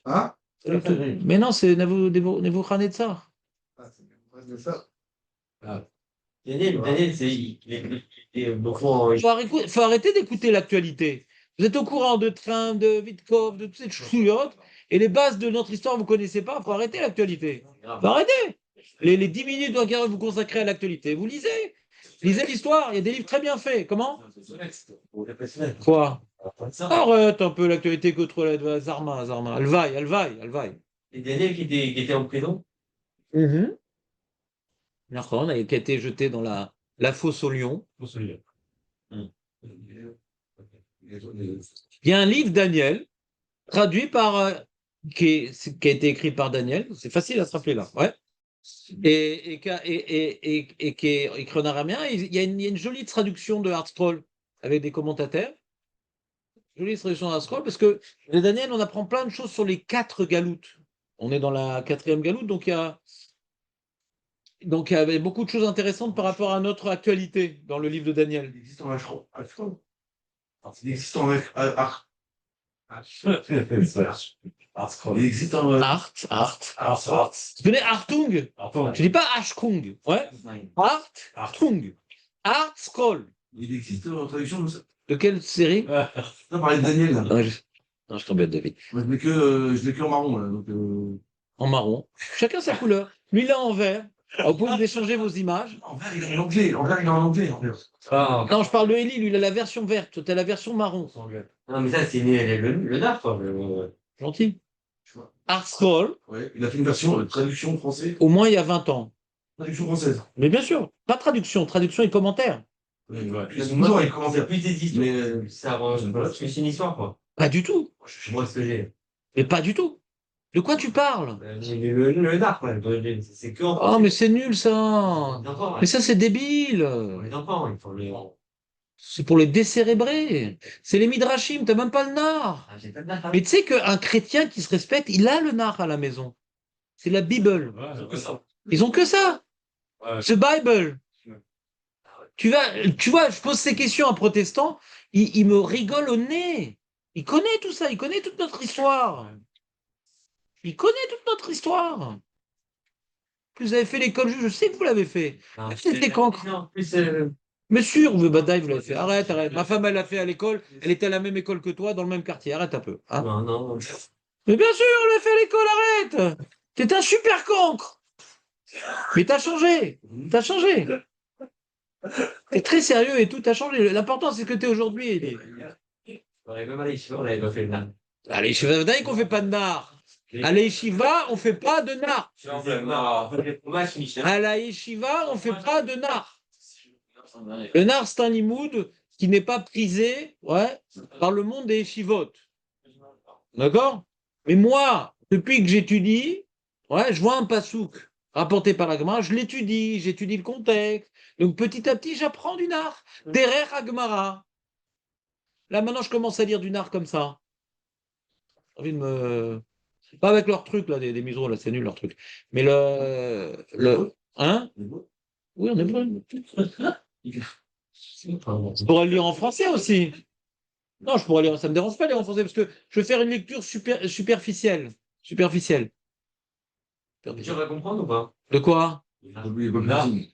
Hein? Pas du tout. Mais non, c'est Nebuchadnezzar. Ah, c'est presque ça. Daniel, c'est. Il était beaucoup. Faut arrêter d'écouter l'actualité. Vous êtes au courant de Trump, de Vitkov, de toutes ces chouillottes, et les bases de notre histoire, vous ne connaissez pas. Faut arrêter l'actualité. Faut arrêter. Les 10 minutes d'un quart d'heure que vous consacrez à l'actualité, vous lisez. Lisez l'histoire, il y a des livres très bien faits. Comment? Quoi? Arrête un peu l'actualité contre la Zarma. Elle vaille. Et Daniel qui était en prison. Nachon, qui a été jeté dans la fosse au lion. Il y a un livre, Daniel, traduit par. Qui a été écrit par Daniel. C'est facile à se rappeler là. Ouais. Et qui est écrit en araméen. Il y a une jolie traduction de Hartscroll avec des commentateurs. Jolie traduction de Hartscroll parce que de Daniel, on apprend plein de choses sur les 4 galoutes. On est dans la 4e galoute, donc il y avait beaucoup de choses intéressantes par rapport à notre actualité dans le livre de Daniel. Il existe en Ashkron. Il existe en Art. Il existe en Art. Tu connais Artung? Tu dis pas Ashkung. Ouais. Artung. Art Scroll. Il existe en traduction de ça. De quelle série? On parlait de Daniel. Là. Non, je t'embête, David. Moi, je l'ai que en marron. Là, donc, En marron. Chacun sa couleur. Lui, il est en vert. Alors, vous pouvez échanger vos images. en vert, il est en anglais. En vert, il est en anglais. En fait. Non, je parle de Eli. Lui, il a la version verte. Toi, tu as la version marron. Non, mais ça, c'est le NAF, quoi. Gentil. Art Scroll. Ouais, il a fait une version traduction française. Au moins, il y a 20 ans. Traduction française. Mais bien sûr. Pas traduction et commentaire. Toujours avec commentaire. Plus des Mais ça c'est une histoire, quoi. Pas du tout. Moi, ce que j'ai. Mais pas du tout. De quoi tu parles? Le NAF, quoi. C'est que en Oh, mais c'est nul, ça. Les enfants, Mais ça, c'est débile. les enfants, il faut les. C'est pour les décérébrer. C'est les midrashim, t'as même pas le nar. Ah, j'ai pas de la Mais tu sais qu'un chrétien qui se respecte, il a le nar à la maison. C'est la Bible. Ouais, c'est que ça. Ils ont que ça. Ouais. The Bible. Tu vois, je pose ces questions à un protestant, il me rigole au nez. Il connaît tout ça, il connaît toute notre histoire. Il connaît toute notre histoire. Vous avez fait l'école juive, je sais que vous l'avez fait. Non, C'était quand? en plus, Mais sûr, vous bataille, vous l'avez fait. Arrête, arrête. Ma femme, elle l'a fait à l'école. Elle était à la même école que toi, dans le même quartier. Arrête un peu. Hein. non, non. Mais bien sûr, on l'a fait à l'école, arrête. T'es un super cancre. Mais t'as changé. T'as changé. T'es très sérieux et tout, t'as changé. L'important, c'est ce que t'es aujourd'hui. On avait même allé, on avait pas fait le nan. Allez, Shiva, vous qu'on fait pas de nar. À la yeshiva, on fait pas de nar. À la yeshiva, on fait pas de nar. Le nar, c'est un limoud qui n'est pas prisé, ouais, par le monde des yeshivot. D'accord? Mais moi, depuis que j'étudie, ouais, je vois un pasouk rapporté par la Gemara, je l'étudie, j'étudie le contexte. Donc petit à petit, j'apprends du nar. Derrière Agmara. Là, maintenant, je commence à lire du nar comme ça. J'ai envie de me. Pas avec leur truc, là, des miseaux, là, c'est nul leur truc. Mais Hein? Oui, on est bon. Je pourrais le lire en français aussi. Non, je pourrais lire, ça me dérange pas de lire en français, parce que je vais faire une lecture superficielle. Superficielle. Tu vas comprendre ou pas? De quoi? Là. Bah, ouais.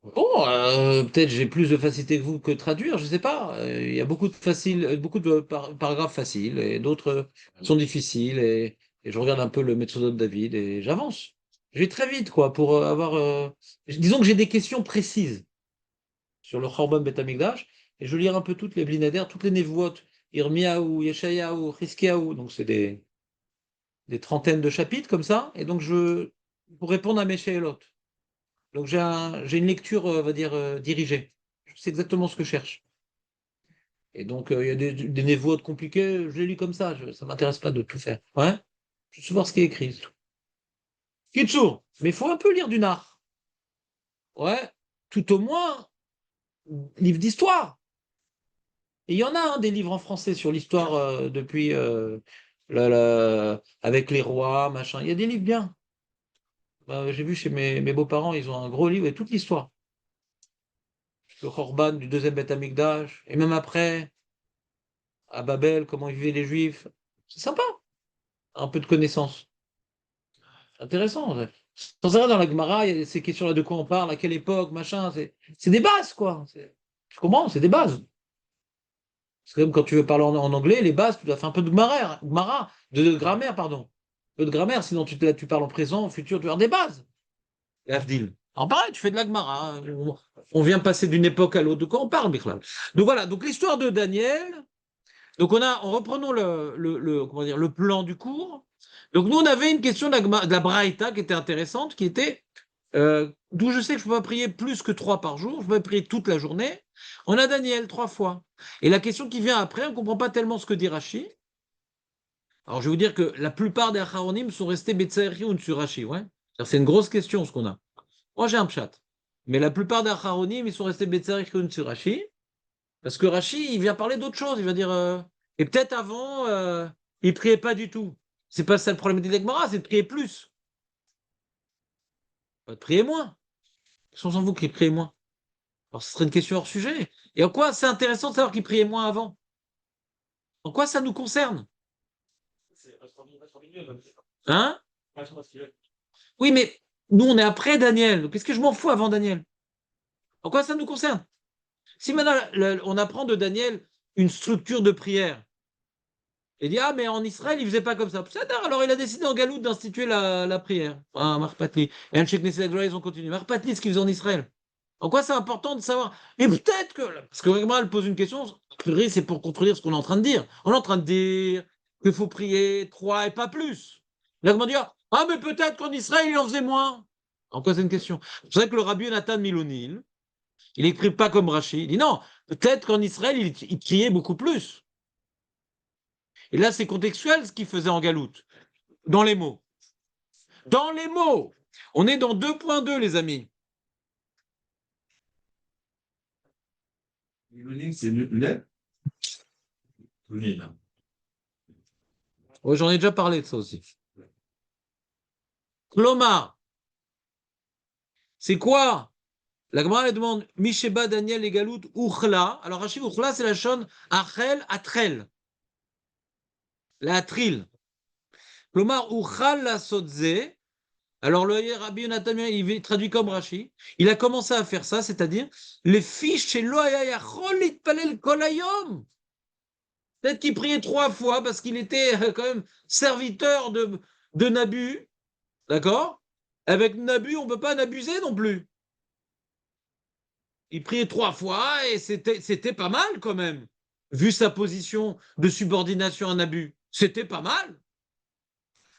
Bon, peut-être j'ai plus de facilité que vous que traduire, je sais pas. Il y a beaucoup de paragraphes faciles et d'autres sont difficiles et je regarde un peu le Metrodot de David et j'avance. Je vais très vite, quoi, pour avoir. Disons que j'ai des questions précises sur le Chorban Bet Amikdash et je lis un peu toutes les Blinader, toutes les Nevuot, Irmiyahu, Yeshayahu, Chizkiyahu, donc c'est des trentaines de chapitres comme ça, et donc pour répondre à mes Sheelot. Donc j'ai une lecture, on va dire, dirigée. Je sais exactement ce que je cherche. Et donc, il y a des névodes compliqués, je les lis comme ça, ça ne m'intéresse pas de tout faire. Ouais? Je veux voir ce qui est écrit. C'est tout. Kitsour, mais il faut un peu lire du Nar. Ouais, tout au moins, livre d'histoire. Et il y en a des livres en français sur l'histoire depuis, avec les rois, machin. Il y a des livres bien. J'ai vu chez mes beaux-parents, ils ont un gros livre et toute l'histoire. Le Khorban du deuxième Beth Amikdash, et même après, à Babel, comment vivaient les Juifs. C'est sympa, un peu de connaissances. Intéressant. Ouais. Sans arrêt dans la Gemara, il y a ces questions-là de quoi on parle, à quelle époque, machin. C'est des bases, quoi. Je comprends, c'est des bases. C'est comme quand tu veux parler en anglais, les bases, tu dois faire un peu de de grammaire, pardon. Un peu de grammaire, sinon là, tu parles en présent, en futur, tu vas avoir des bases. Avdil. Alors pareil, tu fais de la Gemara. Hein. On vient passer d'une époque à l'autre. De quoi on parle, Bichlal? Donc voilà, donc l'histoire de Daniel. Donc en reprenant comment dire, le plan du cours. Donc nous, on avait une question de la Braïta qui était intéressante, qui était, d'où je sais que je ne peux pas prier plus que 3 par jour, je peux pas prier toute la journée. On a Daniel 3 fois. Et la question qui vient après, on ne comprend pas tellement ce que dit Rashi. Alors je vais vous dire que la plupart des Acharonim sont restés Betsaïrioun sur Rashi. Ouais. C'est une grosse question ce qu'on a. Moi j'ai un pshat. Mais la plupart des Acharonim, ils sont restés Betsaïrioun sur Rashi. Parce que Rashi, il vient parler d'autre chose. Il va dire. Et peut-être avant, il ne priait pas du tout. C'est pas ça le problème des Gemara, c'est de prier plus. Pas de prier moins. On s'en fout qu'il priait moins. Alors ce serait une question hors sujet. Et en quoi c'est intéressant de savoir qu'il priait moins avant? En quoi ça nous concerne? Hein? Oui, mais nous, on est après Daniel. Donc, qu'est-ce que je m'en fous avant Daniel? En quoi ça nous concerne? Si maintenant on apprend de Daniel une structure de prière, et dit ah mais en Israël il faisait pas comme ça. Alors il a décidé en Galoute d'instituer la prière. Ah Marpatli. Et Anshek Neset ils ont continué. Marpatli ce qu'ils faisaient en Israël. En quoi c'est important de savoir? Et peut-être que parce que vraiment elle pose une question, c'est pour contredire ce qu'on est en train de dire. On est en train de dire qu'il faut prier 3 et pas plus. Là comment dire ah mais peut-être qu'en Israël il en faisait moins. En quoi c'est une question? C'est vrai que le rabbi Nathan Milonil, il n'écrit pas comme Rashi. Il dit non, peut-être qu'en Israël il priait beaucoup plus. Et là, c'est contextuel ce qu'il faisait en galoute. Dans les mots. Dans les mots. On est dans 2.2, les amis. L'unique, c'est le lait. L'unique. Ouais, j'en ai déjà parlé de ça aussi. Klomar, c'est quoi? La Gemara elle demande Misheba Daniel et Galout Uchla. Alors Rachid Uchla, c'est la chaîne Achel Atrel. La Atril. Klomar Uchal la Sotze. Alors le Rabbi Yonatan, il traduit comme Rashi. Il a commencé à faire ça, c'est-à-dire les fiches chez Loaya Yachol Itpalel Kolayom. Peut-être qu'il priait 3 fois parce qu'il était quand même serviteur de Nabu. D'accord? Avec Nabu, on ne peut pas en abuser non plus. Il priait 3 fois et c'était pas mal quand même, vu sa position de subordination à Nabu. C'était pas mal.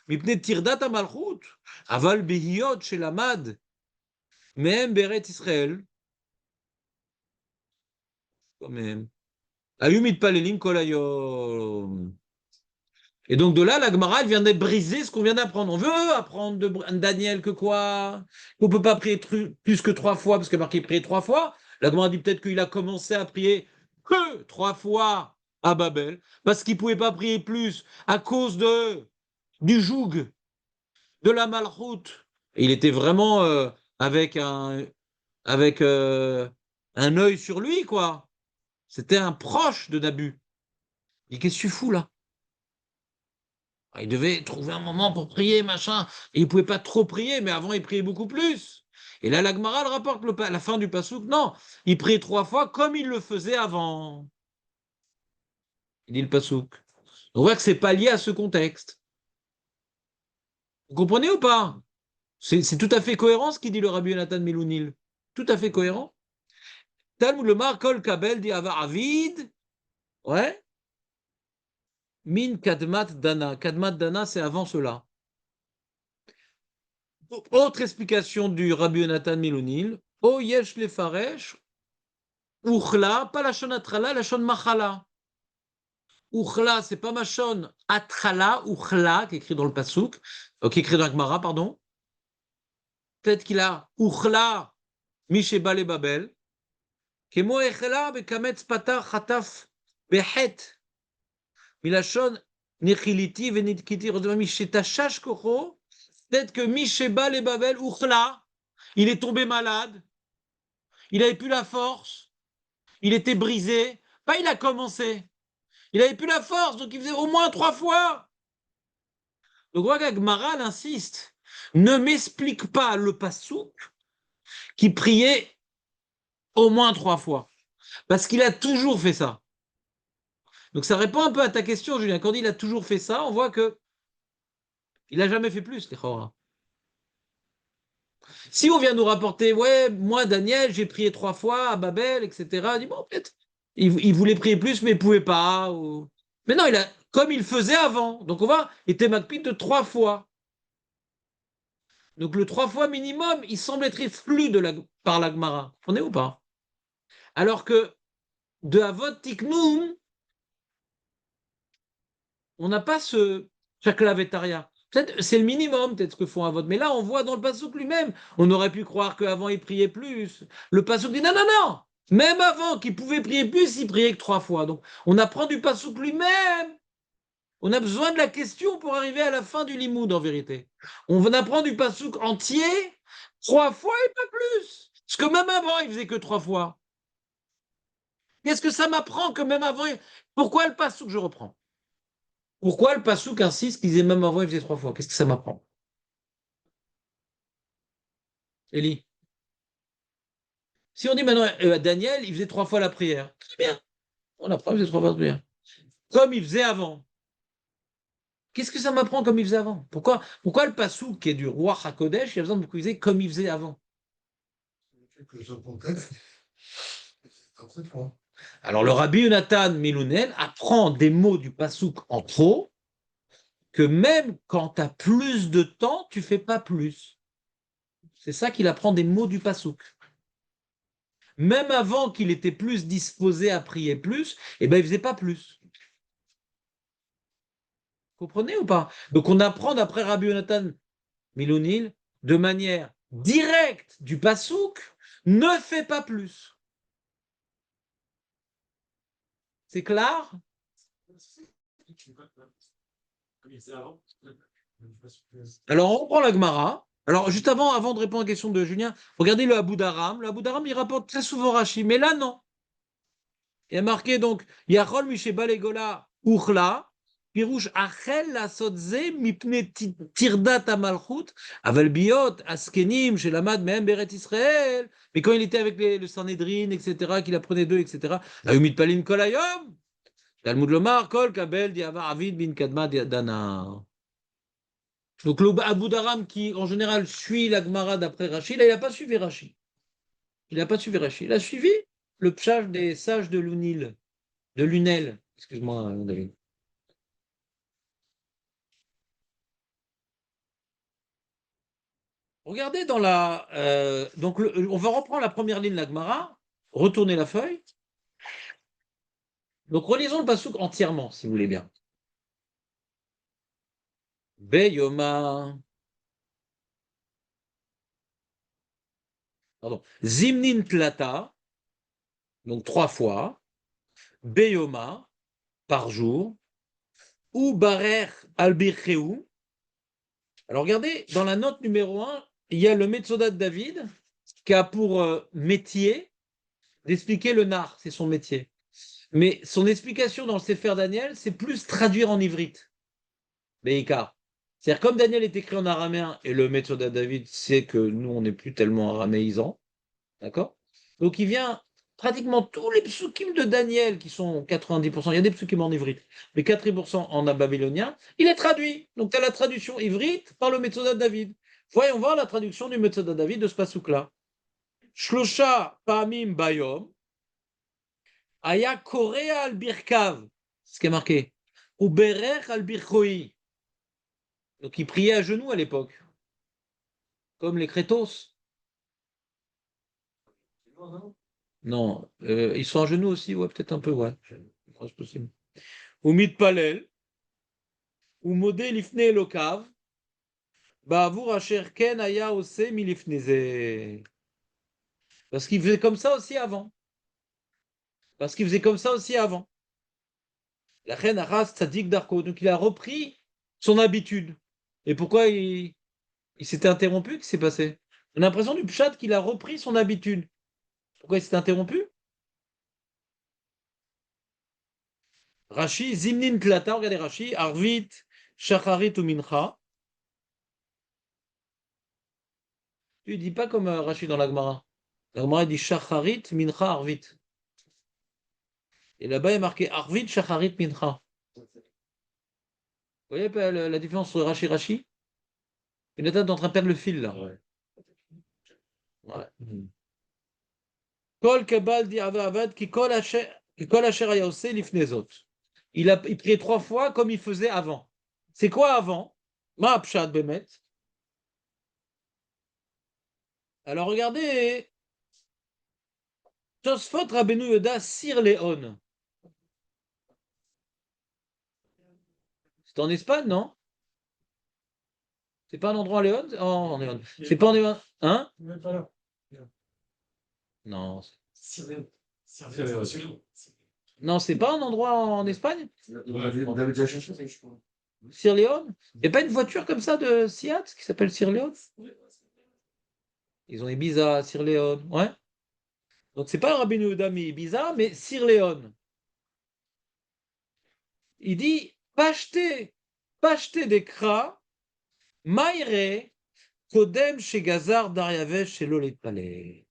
Mipne tirdat amalchut, aval behiyot chez l'amad, même beret Israël, quand même. Ayumit palelim kolayom. Et donc de là, la Gemara, elle vient de briser ce qu'on vient d'apprendre. On veut apprendre de Daniel que quoi? On ne peut pas prier plus que 3 fois, parce que marqué prier 3 fois. La Gemara dit peut-être qu'il a commencé à prier que 3 fois à Babel, parce qu'il ne pouvait pas prier plus à cause du joug, de la malchoute. Et il était vraiment avec un œil sur lui, quoi. C'était un proche de Nabu. Il dit, qu'est-ce que tu fous là? Il devait trouver un moment pour prier, machin. Et il ne pouvait pas trop prier, mais avant, il priait beaucoup plus. Et là, la Gemara le rapporte la fin du pasouk. Non, il priait 3 fois comme il le faisait avant. Il dit le pasouk. On voit que c'est pas lié à ce contexte. Vous comprenez ou pas? C'est tout à fait cohérent ce qu'il dit le Rabbi Yonatan Milounil. Tout à fait cohérent. Talmud le Mar Kol Kabel dit Ava Avid. Ouais. Min Kadmat Dana. Kadmat Dana, c'est avant cela. Autre explication du Rabbi Yonatan Milounil. O yesh lefaresh. Uchla, pas la shon atrala, la shon machala. Uchla, c'est pas machon atrala, uchla, qui est écrit dans le Passouk, qui est écrit dans la Gemara, pardon. Peut-être qu'il a uchla, misheba le babel. Kemo echela, bekametz patar chataf, behet. Milachon, nechiliti, venitkiti, mishetashash kocho. Peut-être que misheba le babel, uchla, il est tombé malade. Il n'avait plus la force. Il était brisé. Pas il a commencé. Il n'avait plus la force, donc il faisait au moins 3 fois. Donc voilà, Gmara insiste. Ne m'explique pas le passouk qui priait au moins 3 fois. Parce qu'il a toujours fait ça. Donc ça répond un peu à ta question, Julien. Quand il a toujours fait ça, on voit que il n'a jamais fait plus, les Chora. Si on vient nous rapporter, ouais, moi, Daniel, j'ai prié 3 fois à Babel, etc. Il dit, bon, peut-être, il voulait prier plus, mais il ne pouvait pas. Mais non, comme il faisait avant. Donc on voit, il était macpid de 3 fois. Donc le 3 fois minimum, il semble être exclu par la Gemara. On est ou pas? Alors que de Avot Tiknoum, on n'a pas ce chaklavetaria. Peut-être c'est le minimum, peut-être ce que font Avot. Mais là, on voit dans le Passouk lui-même, on aurait pu croire qu'avant il priait plus. Le Passouk dit non, non, non. Même avant qu'il pouvait prier plus, il priait que 3 fois. Donc on apprend du Passouk lui-même. On a besoin de la question pour arriver à la fin du limoud, en vérité. On apprend du Passouk entier 3 fois et pas plus. Parce que même avant, il faisait que 3 fois. Qu'est-ce que ça m'apprend que même avant... Pourquoi le Passouk, je reprends? Pourquoi le Passouk insiste qu'il disait même avant, il faisait 3 fois? Qu'est-ce que ça m'apprend? Élie. Si on dit maintenant, Daniel, il faisait 3 fois la prière. Très bien. On apprend, il faisait 3 fois la prière. Comme il faisait avant. Qu'est-ce que ça m'apprend comme il faisait avant? Pourquoi le Passouk, qui est du roi Hakodesh, il a besoin de qu'il faisait comme il faisait avant? Alors le Rabbi Yonatan Milounel apprend des mots du Passouk en trop, que même quand tu as plus de temps, tu fais pas plus. C'est ça qu'il apprend des mots du Passouk. Même avant qu'il était plus disposé à prier plus, eh ben, il faisait pas plus. Vous comprenez ou pas? Donc on apprend d'après Rabbi Yonatan Milounil de manière directe du Passouk, ne fais pas plus. C'est clair? Alors, on reprend la Gemara. Alors, juste avant de répondre à la question de Julien, regardez le Abu Dharam. Le Abu Dharam, il rapporte très souvent Rashi, mais là, non. Il y a marqué donc, Yachol Mishe Balegola Uchla, Pirouche Achel la Sotze, Mipne Tirdat Amalchut, Aval Biot, Askenim, Shelamad Mehem Beret Israël. Mais quand il était avec le Sanhedrin, etc., qu'il apprenait d'eux, etc., Ayumit Palim Kolayom, Talmud Lomar, Kol Kabel, Diavar Avid, Bin Kadma, Dana. Donc, le Abu Dharam, qui en général suit la Gemara d'après Rashi, là, il n'a pas suivi Rashi. Il n'a pas suivi Rashi. Il a suivi le pshach des sages de Lunel. De Lunel. Excuse-moi, David. Regardez dans la. Donc, on va reprendre la première ligne de la Gemara, retourner la feuille. Donc, relisons le pasouk entièrement, si vous voulez bien. Beyoma. Pardon. Zimnin Tlata. Donc, 3 fois. Beyoma, par jour. Ou Barer Albircheu. Alors, regardez, dans la note numéro 1, il y a le Metzodat de David qui a pour métier d'expliquer le nar, c'est son métier. Mais son explication dans le Sefer Daniel, c'est plus traduire en ivrite. Beikar. C'est-à-dire, comme Daniel est écrit en araméen et le Metzodat de David sait que nous, on n'est plus tellement araméisants, d'accord? Donc, il vient pratiquement tous les psukim de Daniel, qui sont 90%, il y a des psukim en ivrite, mais 80% en babylonien, il est traduit. Donc, tu as la traduction ivrite par le Metzodat de David. Voyons voir la traduction du Metzodat de David de ce pasouk-là. Shlosha pa'amim bayom, aya korea al birkav, ce qui est marqué, ou berer al birchoi. Donc, il priait à genoux à l'époque, comme les crétos. Non, ils sont à genoux aussi, ouais, peut-être un peu, ouais. C'est possible. Ou mitpalel, ou modé lifne elokav, ba'avur asher ken aya ose milifneze. Parce qu'il faisait comme ça aussi avant. Parce qu'il faisait comme ça aussi avant. La reine Arras Tzadik Darko. Donc il a repris son habitude. Et pourquoi il s'était interrompu? Qu'est-ce qui s'est passé? On a l'impression du Pshat qu'il a repris son habitude. Pourquoi il s'est interrompu? Rashi, Zimnin Tlata, regardez Rashi, Arvit, Shacharit ou Mincha. Tu ne dis pas comme Rashi dans la Gemara. La Gemara dit Shacharit, Mincha, Arvit. Et là-bas, il est marqué Arvit, Shacharit, Mincha. Vous voyez la différence entre Rashi et Rashi? Il est en train de perdre le fil là. Ouais. Kol Kabal di Avad qui kol asher ayose lifnezot. Il priait 3 fois comme il faisait avant. C'est quoi avant? Ma pshat bemet. Alors regardez, Tosfot Rabbeinu Yoda Sir Léon. C'est en Espagne, non? C'est pas un endroit en Léon? Oh, en Léon. C'est pas en Léon? Hein? Non. Non, c'est pas un endroit en Espagne? On avait déjà cherché ça, je crois. Sir Léon? Il n'y a pas une voiture comme ça de Seat qui s'appelle Sir Léon? Ils ont Ibiza à Sir Léon. Ouais. Donc c'est pas Rabbeinu Yehuda mi Ibiza, mais Sir Léon. Il dit Pashte des kras, Maïre, Kodem chez Gazar Dariavesh chez Palais.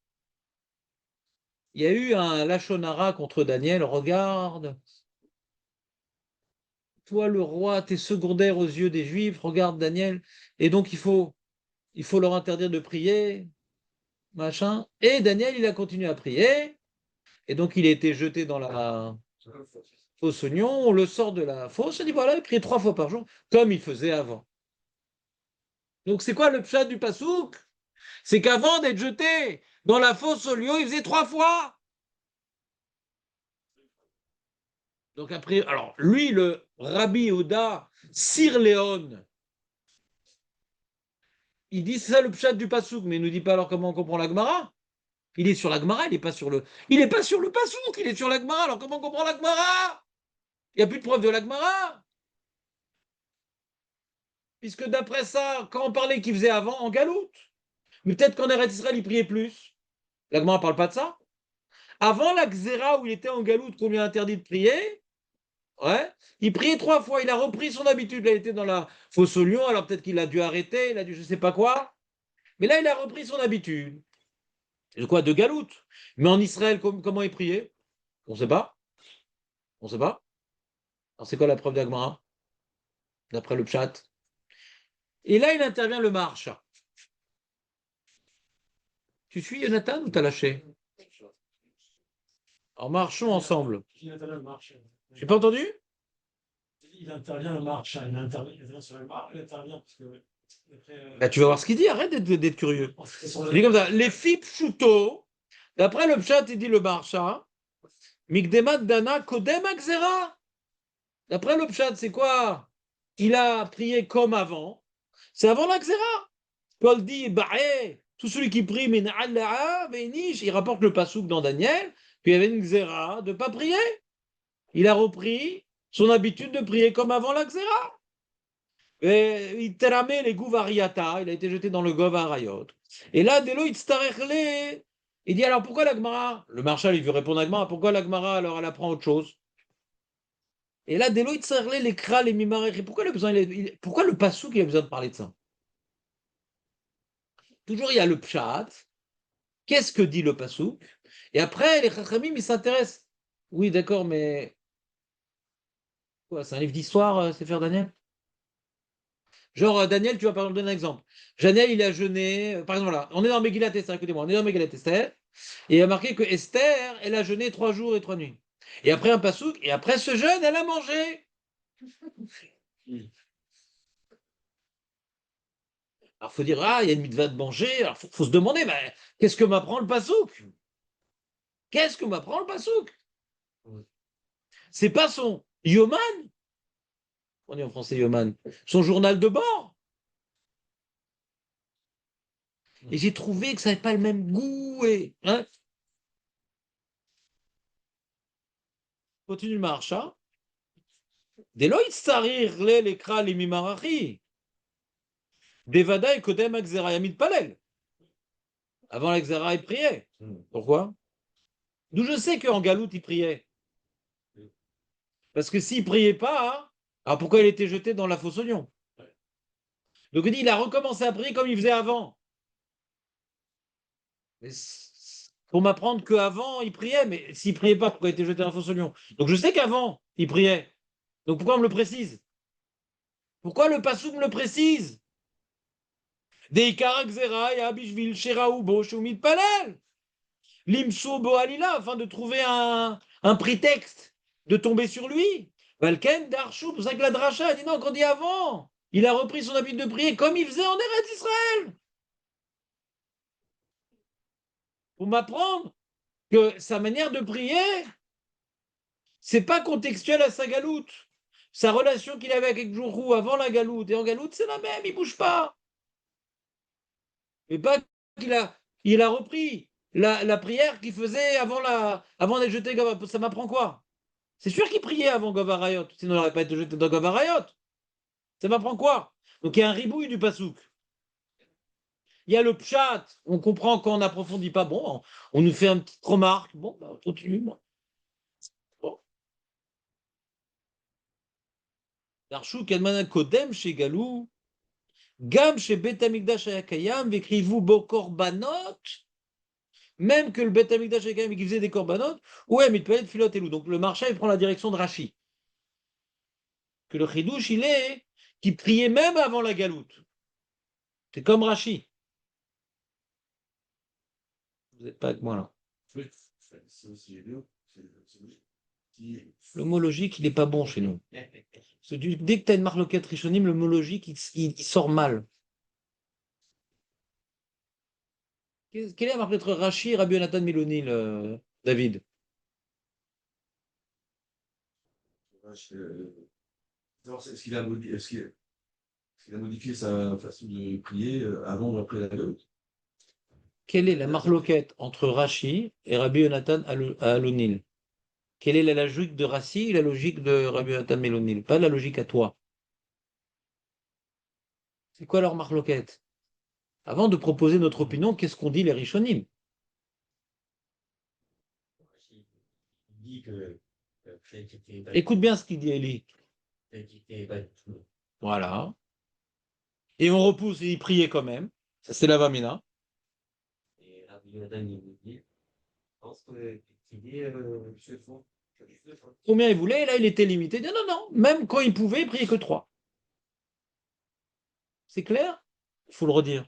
Il y a eu un Lachonara contre Daniel. Regarde, toi le roi, t'es secondaire aux yeux des Juifs. Regarde Daniel. Et donc il faut leur interdire de prier, machin. Et Daniel, il a continué à prier. Et donc il a été jeté dans la fosse oignon. On le sort de la fosse. Il dit voilà, il priait 3 fois par jour, comme il faisait avant. Donc c'est quoi le pshat du pasouk? C'est qu'avant d'être jeté dans la fosse au lion, il faisait 3 fois. Donc après, alors lui, le Rabbi Oda Sir Léon, il dit c'est ça le pshat du pasouk, mais il ne nous dit pas alors comment on comprend la Gemara. Il est sur la Gemara, il n'est pas sur le. Il n'est pas sur le Passouk, il est sur la Gemara. Alors comment on comprend la Gemara? Il n'y a plus de preuve de la Gemara. Puisque d'après ça, quand on parlait qu'il faisait avant, en galoute. Mais peut-être qu'en Eretz Israël, il priait plus. La Gemara ne parle pas de ça. Avant la Xéra où il était en galoute, qu'on lui a interdit de prier, ouais, il priait 3 fois. Il a repris son habitude. Là, il était dans la fosse au lion, alors peut-être qu'il a dû arrêter, il a dû je sais pas quoi. Mais là, il a repris son habitude. De quoi? De galoute. Mais en Israël, comment il priait? On ne sait pas. On ne sait pas. Alors c'est quoi la preuve d'Agmara? D'après le Pshat. Et là, il intervient le Maharsha. Tu suis Jonathan ou t'as lâché? Alors marchons ensemble. Il intervient le marche. J'ai pas entendu? Il intervient le marche. Il intervient sur le marche. Il intervient parce que. Après, Bah, tu vas voir ce qu'il dit. Arrête d'être curieux. c'est sur Il dit comme ça. Les fip shuto. D'après le Pshat, il dit le Maharsha. Mikdemat dana kodem akzera. D'après le Pshat, c'est quoi? Il a prié comme avant. C'est avant la Xéra. Paul dit, tout celui qui prie, il rapporte le pasouk dans Daniel, puis il y avait une Xéra de ne pas prier. Il a repris son habitude de prier comme avant la Xéra. Et il teramé les gouvariata, il a été jeté dans le govarayot. Et là, Delo, il dit alors pourquoi la Gemara? Le marshal, il veut répondre à la Gemara, pourquoi la Gemara alors elle apprend autre chose? Et là, Delo, les kras, les mimarech, pourquoi pourquoi le pasouk il a besoin de parler de ça? Toujours il y a le pshat. Qu'est-ce que dit le pasouk? Et après, les chachamim, ils s'intéressent. Oui, d'accord, mais quoi, c'est un livre d'histoire, c'est faire Daniel? Genre, Daniel, tu vas par exemple donner un exemple. Daniel, il a jeûné, par exemple, là, on est dans Megillat Esther, écoutez-moi, on est dans Megillat Esther, et il a marqué que Esther, elle a jeûné 3 jours et 3 nuits. Et après un pasouk, et après ce jeûne, elle a mangé. Alors, il faut dire, ah, il y a une mitzvah de manger, alors il faut se demander, mais qu'est-ce que m'apprend le pasouk? Qu'est-ce que m'apprend le pasouk? C'est pas son yoman, on dit en français yoman, son journal de bord. Et j'ai trouvé que ça n'avait pas le même goût. Et, hein. Continue le marcha. Deloït sarir les kra les mimarachi. Devada et kodem akzera yamid palel. Avant l'exera, il priait. Pourquoi? D'où je sais qu'en galoute, il priait. Parce que s'il ne priait pas, hein, alors pourquoi il était jeté dans la fosse au lion? Donc il dit, il a recommencé à prier comme il faisait avant. Mais pour m'apprendre qu'avant, il priait, mais s'il ne priait pas, pourquoi il était jeté dans la fosse au lion? Donc je sais qu'avant, il priait. Donc pourquoi on me le précise? Pourquoi le Passouk me le précise? Deikar Xera et Abishvil Sheraou Bo Shumit Palel. Limso Bo Alila, afin de trouver un prétexte de tomber sur lui. Valken Darchou, c'est pour ça que la Dracha a dit non, qu'on dit avant. Il a repris son habitude de prier comme il faisait en Eretz Israël. Pour m'apprendre que sa manière de prier, c'est pas contextuel à sa galoute. Sa relation qu'il avait avec Jourou avant la galoute et en galoute, c'est la même, il bouge pas. Mais pas il a repris la prière qu'il faisait avant d'être jeté. Ça m'apprend quoi? C'est sûr qu'il priait avant Govarayot, sinon il n'aurait pas été jeté dans Govarayot. Ça m'apprend quoi? Donc il y a un ribouille du pasouk. Il y a le pshat, on comprend quand on n'approfondit pas. Bon, on nous fait une petite remarque. Bon, bah, on continue. Bon. Darchou, Kalman Kodem chez Galou. Gam chez Bet Amikdash Ayakayam, vécrivez-vous Bokorbanot. Même que le Bet Amikdash Ayakayam qui faisait des korbanot, ouais, mais il peut être filote et loup. Donc le marché, il prend la direction de Rashi. Que le chidouche, il est qui priait même avant la galoute. C'est comme Rashi. Vous n'êtes pas avec moi là. Oui, c'est aussi idiot. Le mot logique, il n'est pas bon chez nous. Dès que tu as une marloquette rishonim, le mot logique, il sort mal. Quelle est la marloquette Rashi et Rabbi Yonatan Miloni, David? Est-ce qu'il a modifié, est-ce qu'il a modifié sa façon de prier avant ou après la galoute? Quelle est la marloquette entre Rashi et Rabbi Yonatan Alonil? Quelle est la logique de Rashi et la logique de Rabbi Yonatan Melonil? Pas la logique à toi. C'est quoi leur marloquette? Avant de proposer notre opinion, qu'est-ce qu'on dit les Rishonim? Il dit que peut-être qu'il était pas Écoute bien ce qu'il dit, Eli. peut-être qu'il était pas du tout. Voilà. Et on repousse et il priait quand même. Ça, c'est la Vamina. Et Rabbi Yonatan, il nous dit, je pense qu'il dit, c'est faux. Combien il voulait? Et là, il était limité. Il dit, non, non, même quand il pouvait, il priait que 3. C'est clair? Il faut le redire.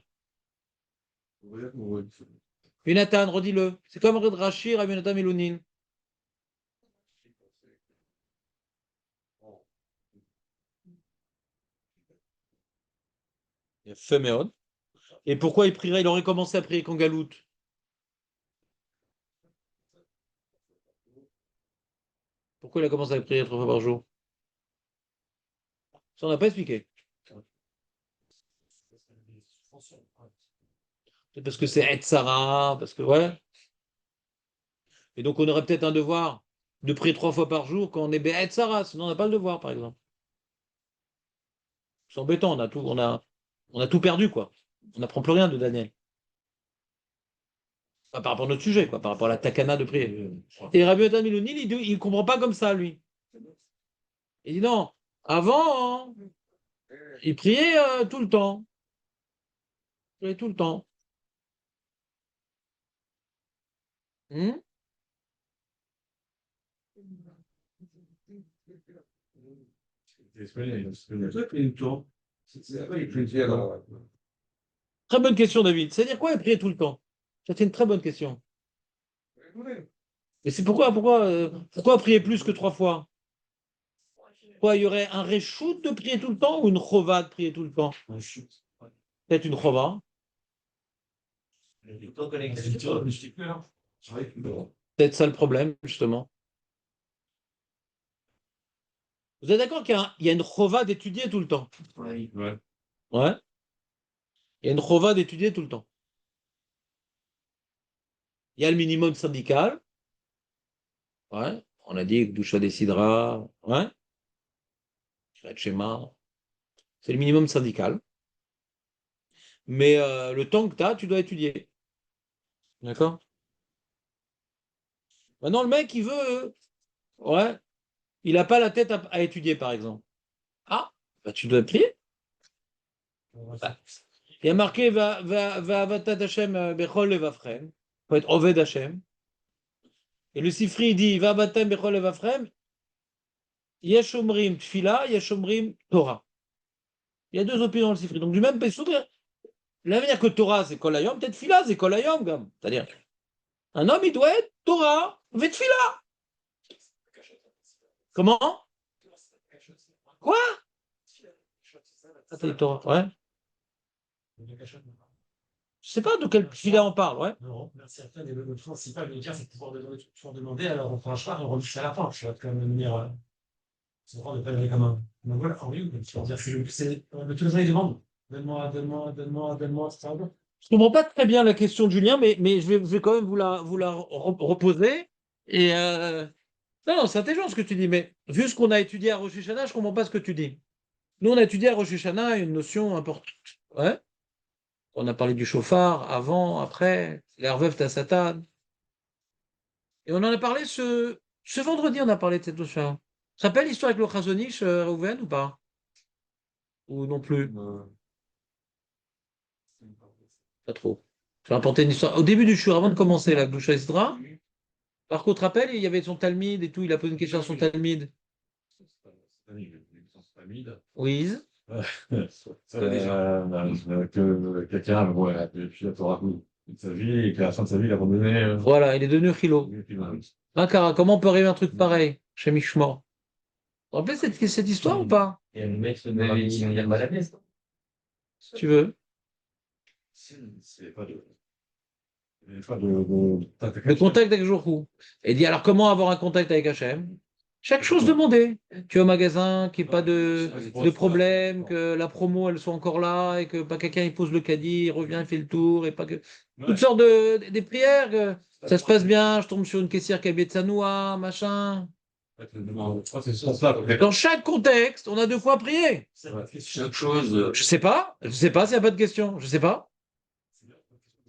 Yonatan, redis-le. C'est comme Rashi, Rabbi Yonatan Melonil. Il a fait méod. Et pourquoi il prierait? Il aurait commencé à prier qu'en galoute. Pourquoi il a commencé à prier 3 fois par jour? Ça, on n'a pas expliqué. C'est parce que c'est Et Sarah, parce que, ouais. Et donc, on aurait peut-être un devoir de prier 3 fois par jour quand on est Et Sarah, sinon on n'a pas le devoir, par exemple. C'est embêtant, on a tout perdu, quoi. On n'apprend plus rien de Daniel. Enfin, par rapport à notre sujet, quoi, par rapport à la takana de prier. Et Rabbi Yotam Milonil, il ne comprend pas comme ça, lui. Il dit non, avant, hein, il priait tout le temps. Il priait tout le temps. Hmm. Très bonne question, David. C'est-à-dire quoi, il priait tout le temps? Ça, c'est une très bonne question. Mais c'est pourquoi prier plus que 3 fois? Quoi, il y aurait un reshoot de prier tout le temps ou une chova de prier tout le temps? Peut-être une chova. Peut-être ça le problème, justement. Vous êtes d'accord qu'il y a une chova d'étudier tout le temps? Ouais. Ouais. Il y a une chova d'étudier tout le temps. Il y a le minimum syndical. Ouais. On a dit que Doucha décidera. Ouais. Schéma. C'est le minimum syndical. Mais le temps que tu as, tu dois étudier. D'accord? Maintenant, le mec, il veut. Ouais. Il n'a pas la tête à étudier, par exemple. Ah, bah, tu dois prier. Bah, il y a marqué va avatat Hashem bechol levavchem. Il faut être oved Hashem. Et le Sifri dit va avatem bechol levavchem. Yesh omrim tfila, yesh omrim Torah. Il y a 2 opinions dans le Sifri. Donc, du même pessouk, la manière que Torah, c'est kol hayom, peut-être fila, c'est kol hayom, gam. C'est-à-dire, un homme, il doit être Torah, vet tfila. Comment? Quoi? Attends, Torah, ouais. Je sais pas de quel filet on parle, ouais. Non, merci à toi. Le principal de dire, c'est de pouvoir demander, alors on fera un choix et on remet à la fin. Je vais quand même venir. C'est vraiment de pas donner comme un. Donc voilà, en ligne, tu vas dire, c'est de tous les ans, ils demandent. Donne-moi, etc. Je comprends pas très bien la question de Julien, mais je vais quand même vous la reposer. Et non, non, c'est intelligent ce que tu dis, mais vu ce qu'on a étudié à Rosh Hashanah, je comprends pas ce que tu dis. Nous, on a étudié à Rosh Hashanah une notion importante. Ouais. On a parlé du chauffard avant, après, l'Erveuve Tassatan. Et on en a parlé ce vendredi, on a parlé de cette notion. Ça s'appelle l'histoire avec le Chazonish, Rouven, ou pas? Ou non plus? Pas trop. Je vais rapporter une histoire. Au début du shur, avant de commencer la Gdusha Isdra, par contre, rappel, il y avait son Talmide et tout, il a posé une question à son Talmide. Oui. Que quelqu'un ouais, et puis la Torah toute sa vie et qu'à la fin de sa vie, il a abandonné. Voilà, il est devenu Chilo. Makara, comment on peut arriver à un truc pareil chez Mishmor? Vous vous rappelez cette histoire ou pas? Et le mec se devait dire maladie. Si tu veux. C'est pas de. Le contact avec Jourou. Et dit alors comment avoir un contact avec Hachem? Chaque chose demandée. Tu es au magasin, qu'il n'y ait pas de problème, que la promo, elle soit encore là, et que pas quelqu'un il pose le caddie, il revient, il fait le tour, et pas que. Toutes sortes des prières, que ça se passe bien, je tombe sur une caissière qui habite Sanoua, machin. Dans chaque contexte, on a deux fois prié. Chaque chose. Je sais pas s'il n'y a pas de question, je sais pas.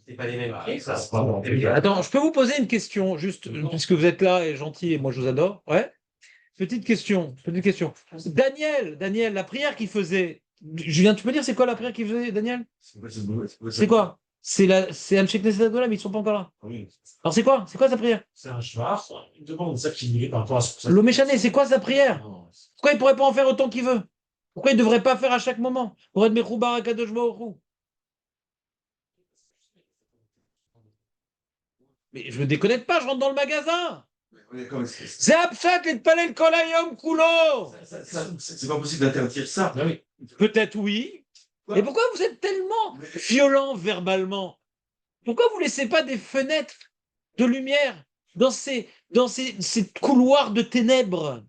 C'est pas les mêmes prix, ça. Attends, je peux vous poser une question, juste, puisque vous êtes là et gentil, et moi je vous adore. Ouais. Petite question, petite question. Daniel, la prière qu'il faisait. Julien, tu peux dire c'est quoi la prière qu'il faisait, Daniel? C'est quoi? C'est Anshek Knesset Agdola, mais ils sont pas encore là. Oui. Alors c'est quoi? C'est quoi sa prière? C'est un chevar, une demande ça qui est par rapport à ce L'eau méchanée, c'est quoi sa prière? Pourquoi il pourrait pas en faire autant qu'il veut? Pourquoi il devrait pas faire à chaque moment? Pour être Mechoubar Akadosh Baruch Hu. Mais je me déconnecte pas, je rentre dans le magasin. C'est Absat et Palel Kolayom Kulo. C'est pas possible d'interdire ça. Ah oui. Peut-être oui. Mais pourquoi vous êtes tellement violent verbalement? Pourquoi vous laissez pas des fenêtres de lumière dans ces couloirs de ténèbres?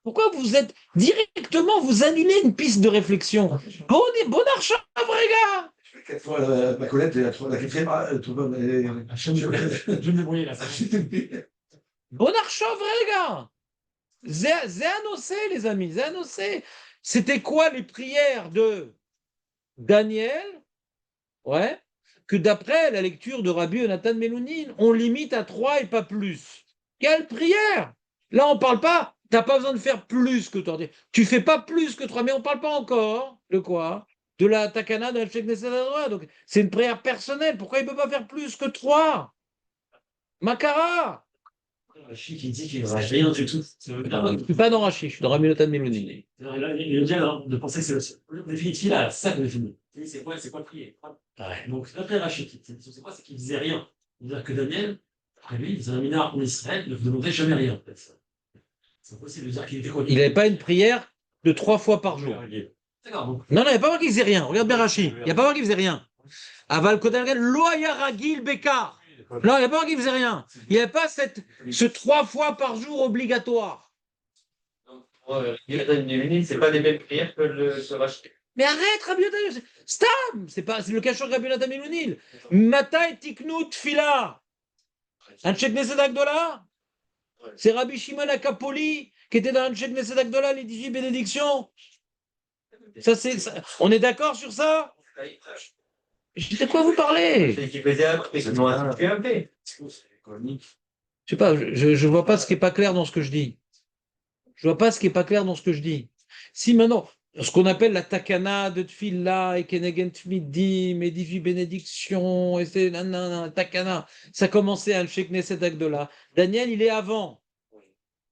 Pourquoi vous êtes directement, vous annulez une piste de réflexion? Bon argent, vrai gars! Je fais 4 fois ma Colette et la quatrième. Je vais me débrouiller là. Bon argent, vrai gars! C'est annoncé, les amis, c'est annoncé. C'était quoi les prières de Daniel? Ouais. Que d'après la lecture de Rabbi Yonatan Melounine, on limite à 3 et pas plus. Quelle prière! Là, on ne parle pas, tu n'as pas besoin de faire plus que 3. Tu fais pas plus que 3, mais on ne parle pas encore de quoi? De la takana de Sheikh Knesset Hadroa. Donc, c'est une prière personnelle. Pourquoi il ne peut pas faire plus que 3? Makara! Rachid qui dit qu'il n'y a rien du tout. Je ne suis pas dans Rachid, je suis dans Rabbi Yonatan Melounine. Il est bien de penser que c'est le définitif là, ça le définit. C'est quoi prier? Ouais. Donc, d'après Rachid, c'est quoi? C'est qu'il disait rien. C'est-à-dire que Daniel, après lui, c'est un minard en Israël, ne demandait jamais rien. C'est impossible de dire qu'il était quoi. Il n'avait pas une prière de 3 fois par jour. D'accord. Donc, Non, il n'y a pas moi qui faisait rien. Regarde bien Rachid. Il n'y a pas moi qui faisait rien. Aval Kodelgen, Loya Ragil Bekar. Non, il n'y a pas moi qui faisait rien. Il n'y avait pas ce 3 fois par jour obligatoire. C'est pas les mêmes prières que le Rachid. Mais arrête, Rabbi Yotam, Stam. C'est le cachot de Rabbi Yotam Melounil. Matai Tiknut Fila. Anshek Knesset Agdola. C'est Rabbi Shimon Akapoli qui était dans Anshek Knesset Agdola, les 18 bénédictions. On est d'accord sur ça? De quoi vous parlez? C'est qui faisait après, c'est non institué après. Je sais pas, je vois pas ce qui est pas clair dans ce que je dis. Je vois pas ce qui est pas clair dans ce que je dis. Si maintenant, ce qu'on appelle la takana de Tfila et Kenegen Tmidim et 18 bénédictions et c'est takana, ça commençait à Anshek Knesset Agdola. Daniel, il est avant.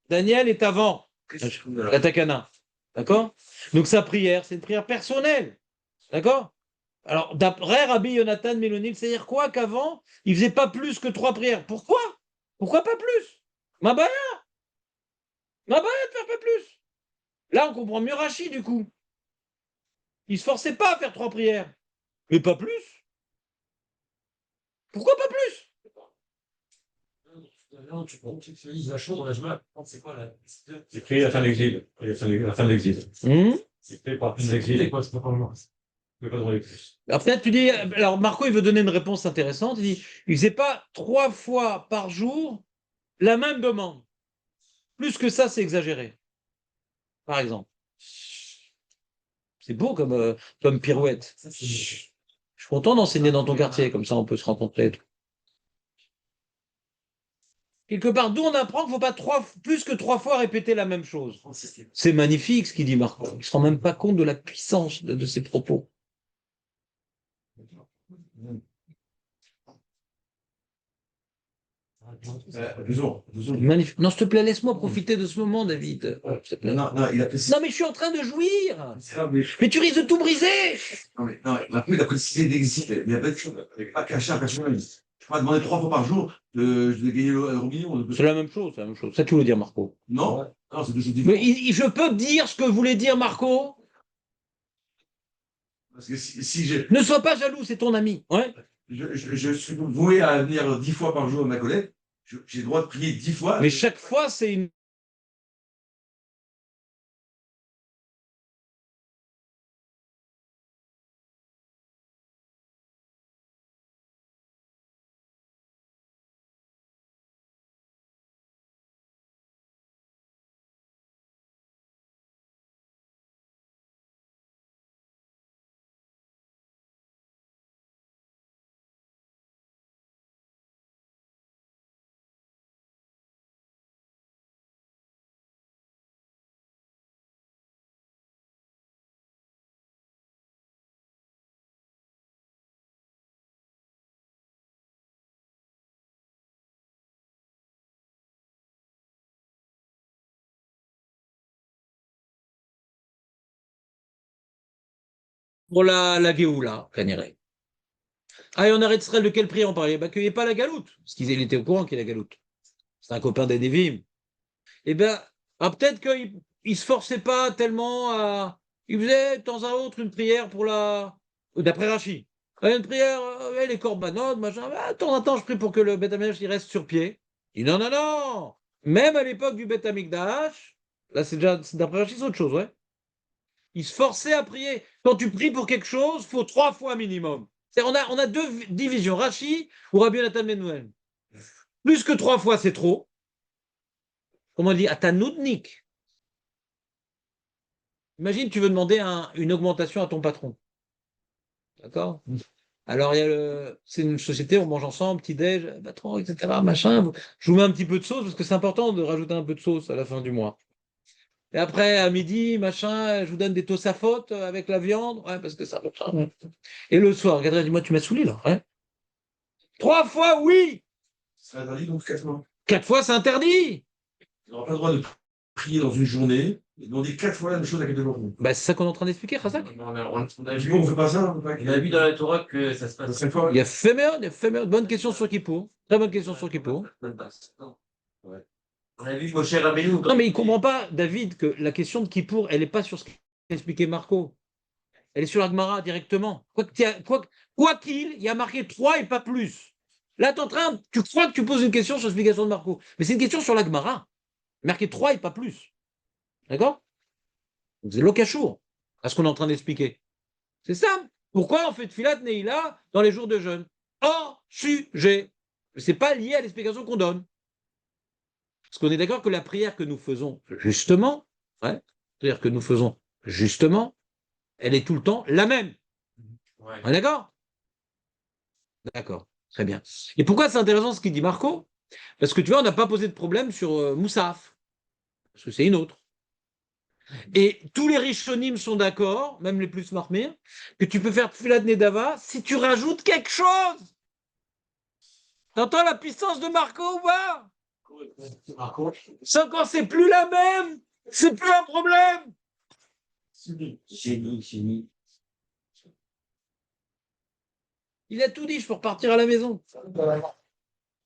Daniel est avant la takana. D'accord? Donc sa prière, c'est une prière personnelle. D'accord? Alors, d'après Rabbi Yonatan Melounil, c'est-à-dire quoi? Qu'avant, il faisait pas plus que 3 prières. Pourquoi? Pourquoi pas plus? Mabaya de faire pas plus. Là, on comprend mieux Rachid, du coup. Il se forçait pas à faire 3 prières. Mais pas plus. Pourquoi pas plus? non, tu utilises la chose, on a du mal à comprendre c'est quoi la. C'est créé à la fin de l'exil. La fin de l'exil. C'est créé par la fin de l'exil. C'est quoi, c'est pas vraiment. Alors peut-être tu dis, alors Marco il veut donner une réponse intéressante, il dit, il faisait pas 3 fois par jour la même demande. Plus que ça, c'est exagéré. Par exemple. C'est beau comme pirouette. Ça, Je suis content d'enseigner dans ton quartier, comme ça on peut se rencontrer. Quelque part, d'où on apprend qu'il ne faut pas plus que 3 fois répéter la même chose. C'est magnifique ce qu'il dit Marco. Il ne se rend même pas compte de la puissance de ses propos. Magnifique. Non, s'il te plaît, laisse-moi profiter de ce moment, David. S'il te plaît. Non, il a précisé. Non, mais je suis en train de jouir. Mais Mais tu risques de tout briser. il a précisé l'exil. Il n'a pas caché un personnage. Je peux pas demander 3 fois par jour de gagner le million. C'est la même chose, c'est la même chose. Ça, tu voulais dire, Marco. Non, non, c'est deux choses différentes. Mais je peux dire ce que voulait dire Marco. Parce que si je, Ne sois pas jaloux, c'est ton ami. Ouais. je suis voué à venir 10 fois par jour à ma collègue, J'ai le droit de prier 10 fois. Mais chaque fois, c'est une. Pour la Géoula, Kaniré. Ah, et on arrêterait de quelle prière on parlait? Bah, qu'il n'y ait pas la galoute. Parce qu'il était au courant qu'il y ait la galoute. C'est un copain des Nevi'im. Eh bien, peut-être qu'il ne se forçait pas tellement à. Il faisait de temps à autre une prière pour la. D'après Rachid. Une prière, les corbanotes, machin. De temps en temps, je prie pour que le Beth Amikdash il reste sur pied. Il dit non, non, non. Même à l'époque du Beth Amikdash, là, d'après Rachid, c'est autre chose, ouais. Il se forçait à prier. Quand tu pries pour quelque chose, il faut 3 fois minimum. On a 2 divisions, Rashi ou Rabbi Yonatan ben Noël. Plus que 3 fois, c'est trop. Comment on dit? Atanoudnik. Imagine, tu veux demander une augmentation à ton patron. D'accord? Alors, c'est une société, on mange ensemble, petit-déj, patron, etc. Machin. Je vous mets un petit peu de sauce parce que c'est important de rajouter un peu de sauce à la fin du mois. Et après, à midi, machin, je vous donne des tosafot avec la viande. Ouais, parce que ça. Et le soir, regarde, dis-moi, tu m'as saoulé là. Ouais. 3 fois, oui. C'est interdit donc 4 fois. 4 fois, c'est interdit. On n'aura pas le droit de prier dans une journée et demander 4 fois la même chose à quelques jours. Bah, c'est ça qu'on est en train d'expliquer, Razak. Du coup, on ne fait pas ça. On a vu dans la Torah que ça se passe. 5 fois. Il y a Féméon. Bonne question sur Kippour. Très bonne question sur Kippour. On a vu Moshe Rabbeinu. Non, mais il ne comprend pas, David, que la question de Kippour, elle n'est pas sur ce qu'a expliqué Marco. Elle est sur la Gemara directement. Quoi qu'il, il y a marqué 3 et pas plus. Là, tu crois que tu poses une question sur l'explication de Marco. Mais c'est une question sur la Gemara. Marqué 3 et pas plus. D'accord? C'est l'okachour à ce qu'on est en train d'expliquer. C'est ça. Pourquoi on fait de filat Neila dans les jours de jeûne? Hors sujet. Ce n'est pas lié à l'explication qu'on donne. Parce qu'on est d'accord que la prière que nous faisons, justement, c'est-à-dire que nous faisons justement, elle est tout le temps la même. Ouais. On est d'accord? D'accord, très bien. Et pourquoi c'est intéressant ce qu'il dit Marco? Parce que tu vois, on n'a pas posé de problème sur Moussaf, parce que c'est une autre. Et tous les Rishonim sont d'accord, même les plus marmires, que tu peux faire Tfilat Nedava si tu rajoutes quelque chose. T'entends la puissance de Marco ou pas? Ça, quand c'est plus la même, c'est plus un problème. Génie. Il a tout dit, je peux repartir à la maison.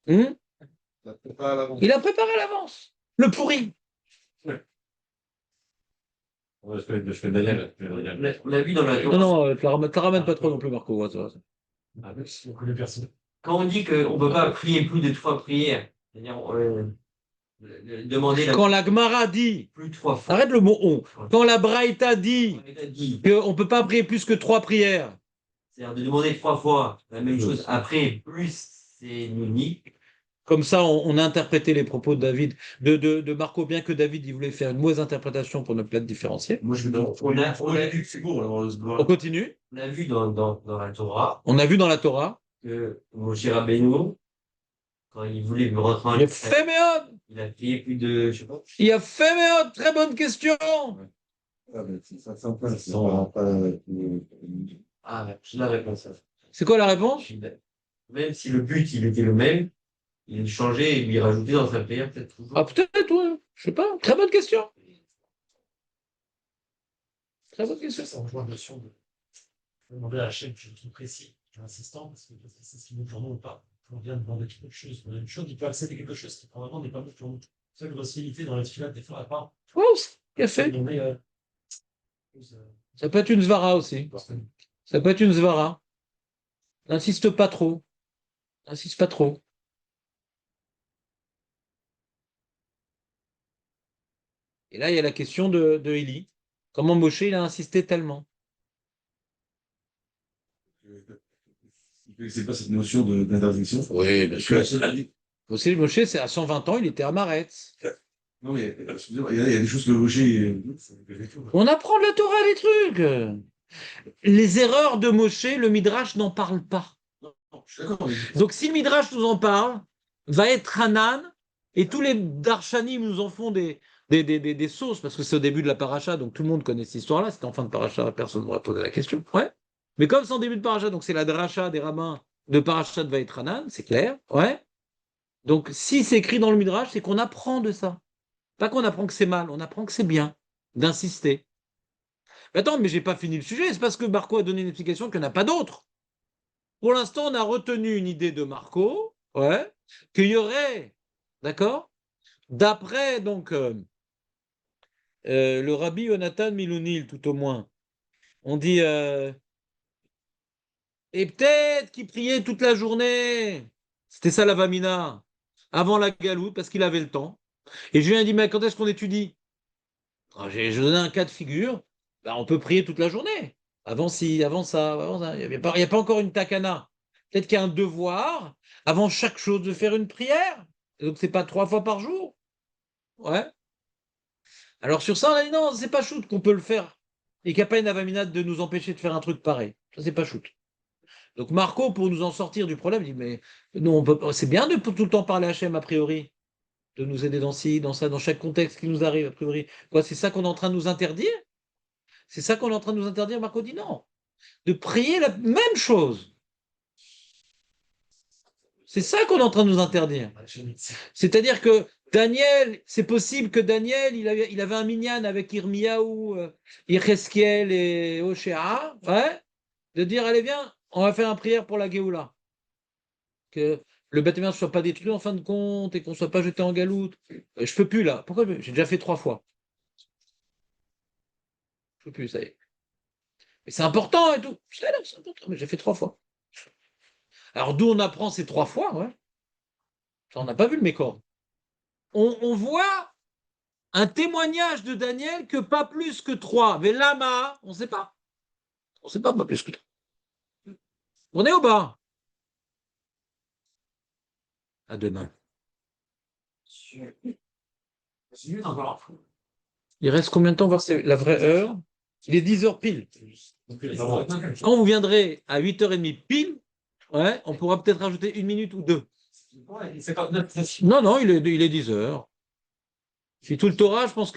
Il a préparé à l'avance. Le pourri. Je fais Daniel. On a vu dans la Non, Torah. non, te la ramène pas trop non plus, Marco. Ouais, ça va. On connaît personne. Quand on dit qu'on ne peut pas prier plus de 3 prières, c'est-à-dire demander Quand la Gemara dit, plus de 3 fois. arrête le mot on, quand la Braïta dit On a dit, qu'on ne peut pas prier plus que 3 prières, c'est-à-dire de demander 3 fois la même chose après, plus c'est unique. comme ça on a interprété les propos de David, de Marco, bien que David il voulait faire une mauvaise interprétation pour ne pas être différencié. Moi, je vais dans. On a C'est bon, alors. On continue. on a vu dans la Torah On a vu dans la Torah, que Moshe Rabbeinu, quand il voulait me rentrer en il a fait méode, il a prié plus de, je sais pas, il a fait méode, très bonne question. ah, je la réponse. C'est quoi la réponse? Même si le but il était le même, il changeait et lui rajoutait dans sa prière peut-être toujours. Ah peut-être, ouais. Je sais pas. Très bonne question. Très bonne question. Ça rejoint la notion de demander à la chaîne quelque chose de précis, insistant, parce que c'est ce qui nous journaux ou pas. On vient de demander quelque chose, on a une chose, il peut accéder à quelque chose qui probablement n'est pas bon pour nous. C'est ça que doit se limiter dans la filade des fois à part. Oh, café. Ça peut être une svara aussi. Ça peut être une svara. N'insiste pas trop. N'insiste pas trop. Et là, il y a la question de Élie. Comment Moshe, il a insisté tellement? C'est pas cette notion d'interdiction. Oui, bien sûr. Que- Aussi, Moshe, c'est à 120 ans, il était à Maretz. Non, mais excusez-moi, il y a des choses que Roger. On apprend de la Torah les trucs. Les erreurs de Moshe, le Midrash n'en parle pas. Je suis d'accord. Donc, si le Midrash nous en parle, va être Hanan, et tous les Darshanim nous en font des sauces, parce que c'est au début de la paracha, donc tout le monde connaît cette histoire-là. C'était en fin de paracha, personne ne m'aurait posé la question. Ouais. Mais comme c'est en début de paracha, donc c'est la dracha des rabbins de paracha de Vaït Hanan, c'est clair. Ouais. Donc, si c'est écrit dans le Midrash, c'est qu'on apprend de ça. Pas qu'on apprend que c'est mal, on apprend que c'est bien d'insister. Mais attends, mais j'ai pas fini le sujet, c'est parce que Marco a donné une explication qu'il n'y en a pas d'autre. Pour l'instant, on a retenu une idée de Marco, ouais, qu'il y aurait, d'accord, d'après donc le rabbi Yonatan Milounil, tout au moins, on dit, et peut-être qu'il priait toute la journée, c'était ça la Vamina, avant la galoute, parce qu'il avait le temps. Et Julien a dit, mais quand est-ce qu'on étudie? Alors, je donné un cas de figure, ben, on peut prier toute la journée. Avant ça. Il n'y a pas encore une takana. Peut-être qu'il y a un devoir, avant chaque chose, de faire une prière. Et donc, c'est pas 3 fois par jour. Ouais. Alors, sur ça, on a dit non, c'est pas shoot qu'on peut le faire. Et qu'il n'y a pas une avaminade de nous empêcher de faire un truc pareil. Ça, c'est pas shoot. Donc, Marco, pour nous en sortir du problème, dit mais non, c'est bien de tout le temps parler Hachem a priori, de nous aider dans ci, dans ça, dans chaque contexte qui nous arrive, a priori. Quoi, c'est ça qu'on est en train de nous interdire? C'est ça qu'on est en train de nous interdire? Marco dit non. De prier la même chose. C'est ça qu'on est en train de nous interdire. C'est-à-dire que Daniel, c'est possible que Daniel, il avait un minyan avec Irmiyahu, Yecheskel et Oshéa, ouais, de dire, allez, viens, on va faire une prière pour la Géoula. Que le bâtiment ne soit pas détruit en fin de compte et qu'on ne soit pas jeté en galoute. Je peux plus là. Pourquoi j'ai déjà fait 3 fois. Je peux plus, ça y est. Mais c'est important et tout. Je sais, là, c'est important, mais j'ai fait 3 fois. Alors d'où on apprend ces 3 fois, ouais. Ça, on n'a pas vu le mécor. On voit un témoignage de Daniel que pas plus que 3. Mais lama, on ne sait pas. On ne sait pas plus que 3. On est au bas. À demain. Il reste combien de temps voir la vraie heure? Il est 10h pile. Quand vous viendrez à 8h30 pile, ouais, on pourra peut-être rajouter 1 minute ou 2. Non, il est 10h. Si tout le Torah, je pense que